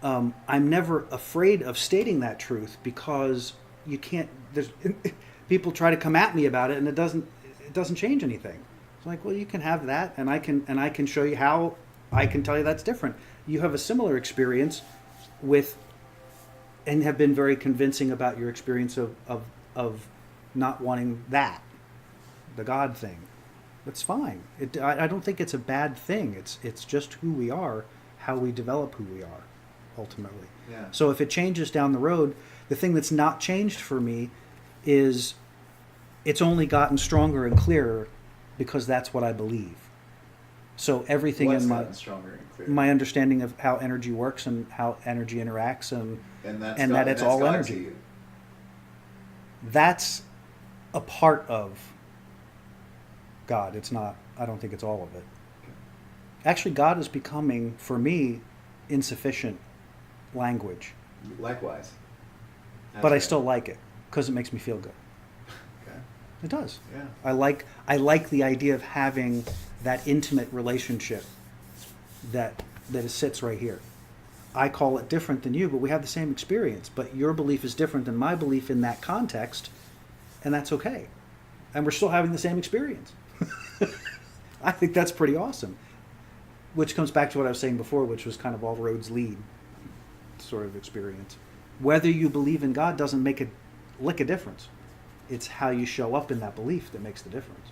I'm never afraid of stating that truth, because you can't. There's people try to come at me about it, and it doesn't change anything. It's like, well, you can have that, and I can show you how. I can tell you that's different. You have a similar experience with, and have been very convincing about your experience of not wanting that, the God thing. That's fine. I don't think it's a bad thing. It's just who we are, how we develop who we are, ultimately. Yeah. So if it changes down the road, the thing that's not changed for me is it's only gotten stronger and clearer because that's what I believe. So everything What's in gotten stronger and clearer? my understanding of how energy works and how energy interacts and that it's that's all God to energy. you. That's a part of God. It's not, I don't think it's all of it. Actually, God is becoming, for me, insufficient language. Likewise. But I still like it because it makes me feel good. Okay. It does. Yeah. I like the idea of having that intimate relationship that sits right here. I call it different than you, but we have the same experience. But your belief is different than my belief in that context, and that's okay. And we're still having the same experience. I think that's pretty awesome. Which comes back to what I was saying before, which was kind of all roads lead sort of experience. Whether you believe in God doesn't make a lick of difference. It's how you show up in that belief that makes the difference.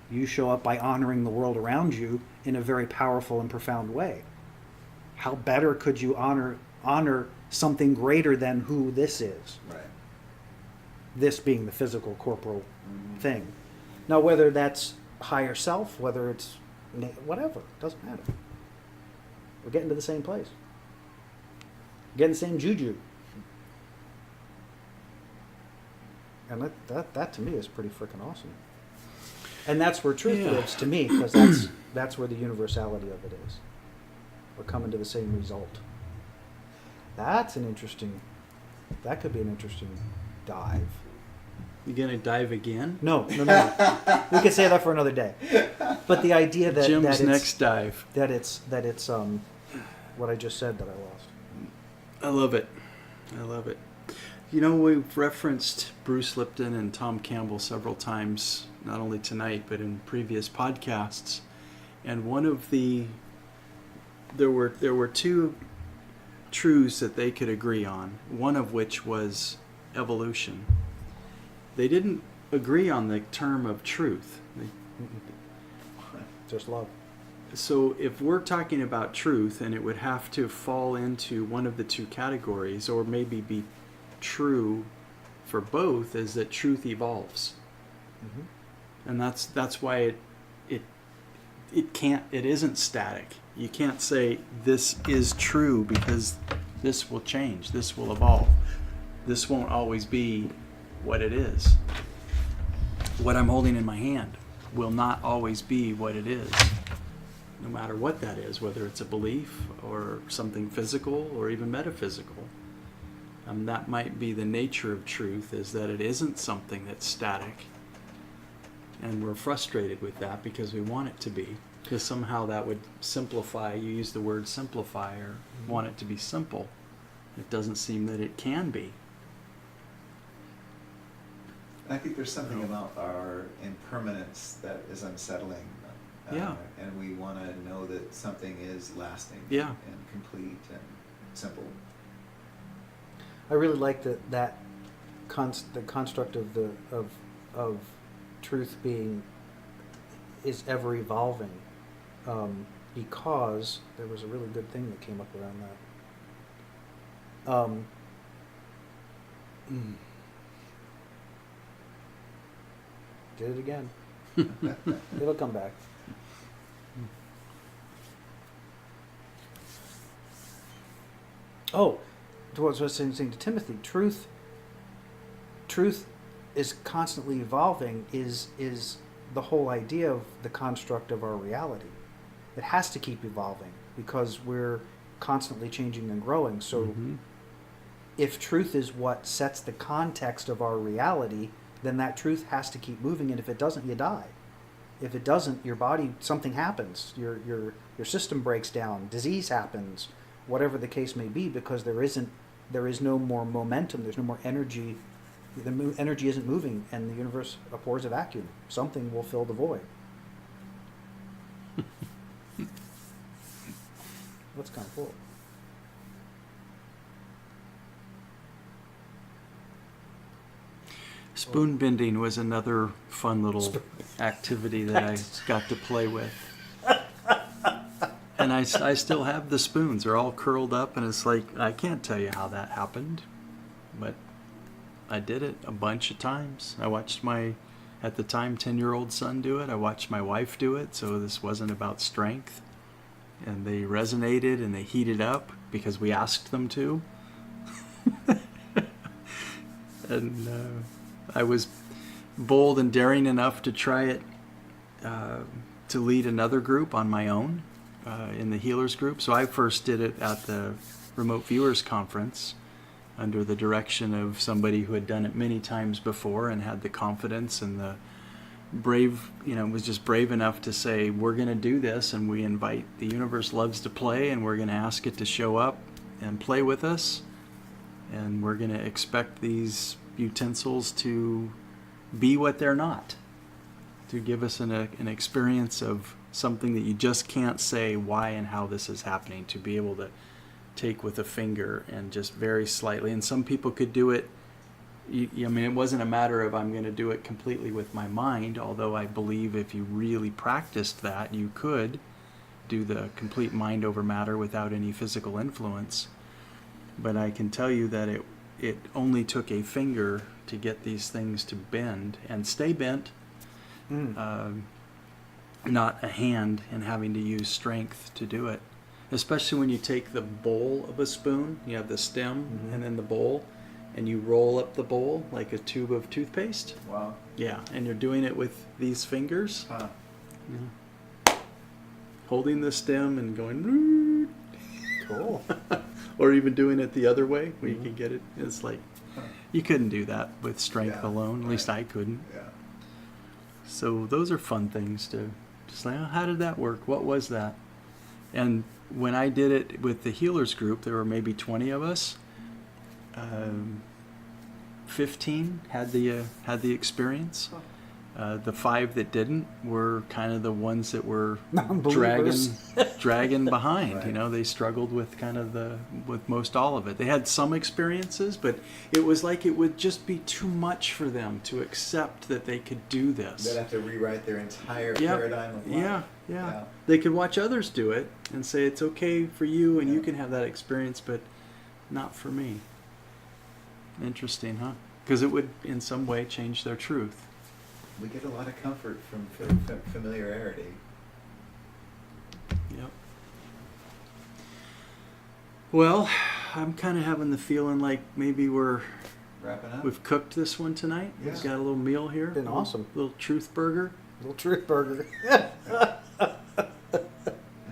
You show up by honoring the world around you in a very powerful and profound way. How better could you honor something greater than who this is? Right. This being the physical, corporal thing. Now, whether that's higher self, whether it's whatever, doesn't matter. We're getting to the same place. Getting the same juju. And that to me is pretty freaking awesome. And that's where truth lives to me, because that's where the universality of it is. We're coming to the same result. That could be an interesting dive. You gonna dive again? No. We could say that for another day. But the idea that Jim's that it's, next dive. that it's what I just said that I lost. I love it. You know, we've referenced Bruce Lipton and Tom Campbell several times, not only tonight, but in previous podcasts. And there were two truths that they could agree on, one of which was evolution. They didn't agree on the term of truth. Just love. So if we're talking about truth, and it would have to fall into one of the two categories, or maybe be true for both, is that truth evolves. Mm-hmm. And that's why it isn't static. You can't say this is true because this will change, this will evolve. This won't always be what it is. What I'm holding in my hand will not always be what it is, no matter what that is, whether it's a belief or something physical or even metaphysical. That might be the nature of truth, is that it isn't something that's static. And we're frustrated with that because we want it to be. Because somehow that would simplify, you use the word simplify, or want it to be simple. It doesn't seem that it can be. I think there's something about our impermanence that is unsettling. Yeah. And we want to know that something is lasting Yeah. and complete and simple. I really like the construct of truth being is ever evolving, because there was a really good thing that came up around that. Did it again. It'll come back. Oh, what I was saying to Timothy, truth is constantly evolving, is the whole idea of the construct of our reality. It has to keep evolving because we're constantly changing and growing. So if truth is what sets the context of our reality, then that truth has to keep moving, and if it doesn't, you die. If it doesn't, your body, something happens. Your system breaks down, disease happens, whatever the case may be, because there is no more momentum, there's no more energy. The energy isn't moving, and the universe abhors a vacuum. Something will fill the void. That's kind of cool. Spoon bending was another fun little activity that I got to play with. And I still have the spoons. They're all curled up, and it's like, I can't tell you how that happened, but I did it a bunch of times. I watched my, at the time, 10-year-old son do it. I watched my wife do it, so this wasn't about strength. And they resonated and they heated up because we asked them to. And I was bold and daring enough to try it, to lead another group on my own in the healers group. So I first did it at the Remote Viewers Conference under the direction of somebody who had done it many times before and had the confidence and the brave, was just brave enough to say, we're going to do this, and we invite, the universe loves to play, and we're going to ask it to show up and play with us, and we're going to expect these utensils to be what they're not, to give us an experience of something that you just can't say why and how this is happening, to be able to take with a finger and just very slightly. And some people could do it, it wasn't a matter of I'm going to do it completely with my mind, although I believe if you really practiced that, you could do the complete mind over matter without any physical influence. But I can tell you that it only took a finger to get these things to bend and stay bent, not a hand, and having to use strength to do it. Especially when you take the bowl of a spoon, you have the stem and then the bowl, and you roll up the bowl like a tube of toothpaste. Wow. Yeah, and you're doing it with these fingers. Huh. Yeah. Holding the stem and going, Cool. or even doing it the other way where you can get it. It's like, you couldn't do that with strength alone. At least I couldn't. Yeah. So those are fun things to just like, how did that work? What was that? And when I did it with the healers group, there were maybe 20 of us. 15 had the experience. The 5 that didn't were kind of the ones that were dragging behind. Right. They struggled with with most all of it. They had some experiences, but it was like it would just be too much for them to accept that they could do this. They'd have to rewrite their entire paradigm of life. Yeah. They could watch others do it and say it's okay for you and you can have that experience, but not for me. Interesting, huh? Because it would in some way change their truth. We get a lot of comfort from familiarity. Yep. Well, I'm kind of having the feeling like maybe Wrapping up. we've cooked this one tonight. Yeah. We've got a little meal here. Been awesome. Little truth burger. Little truth burger.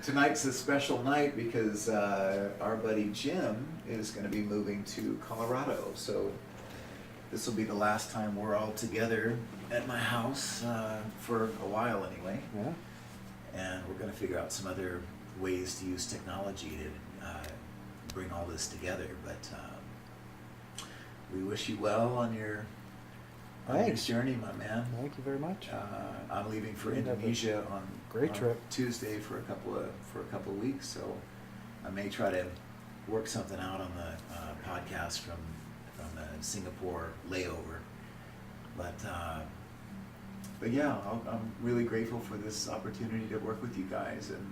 Tonight's a special night because our buddy Jim is going to be moving to Colorado. So this will be the last time we're all together at my house for a while anyway. Yeah. And we're going to figure out some other ways to use technology to bring all this together. But we wish you well on your journey, my man. Thank you very much. I'm leaving for You have a Indonesia on great trip. Tuesday for a couple of weeks, so I may try to work something out on the podcast from the Singapore layover. But yeah, I'm really grateful for this opportunity to work with you guys, and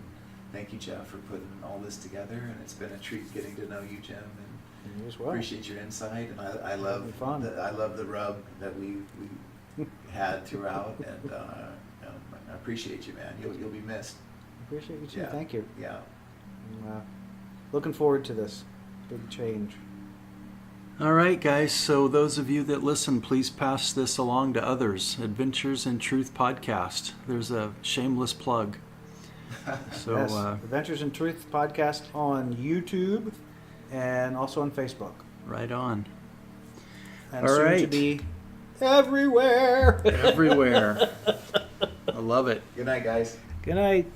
thank you, Jeff, for putting all this together. And it's been a treat getting to know you, Jim, and You as well. appreciate your insight. And I love It'll be fun. I love the rub that we had throughout, and I appreciate you, man. You'll be missed. Appreciate you too. Yeah. Thank you. Yeah. Looking forward to this big change. All right, guys. So those of you that listen, please pass this along to others. Adventures in Truth podcast. There's a shameless plug. So Yes. Adventures in Truth podcast on YouTube and also on Facebook. right on. And All soon to right. be everywhere. Everywhere. I love it. Good night, guys. Good night.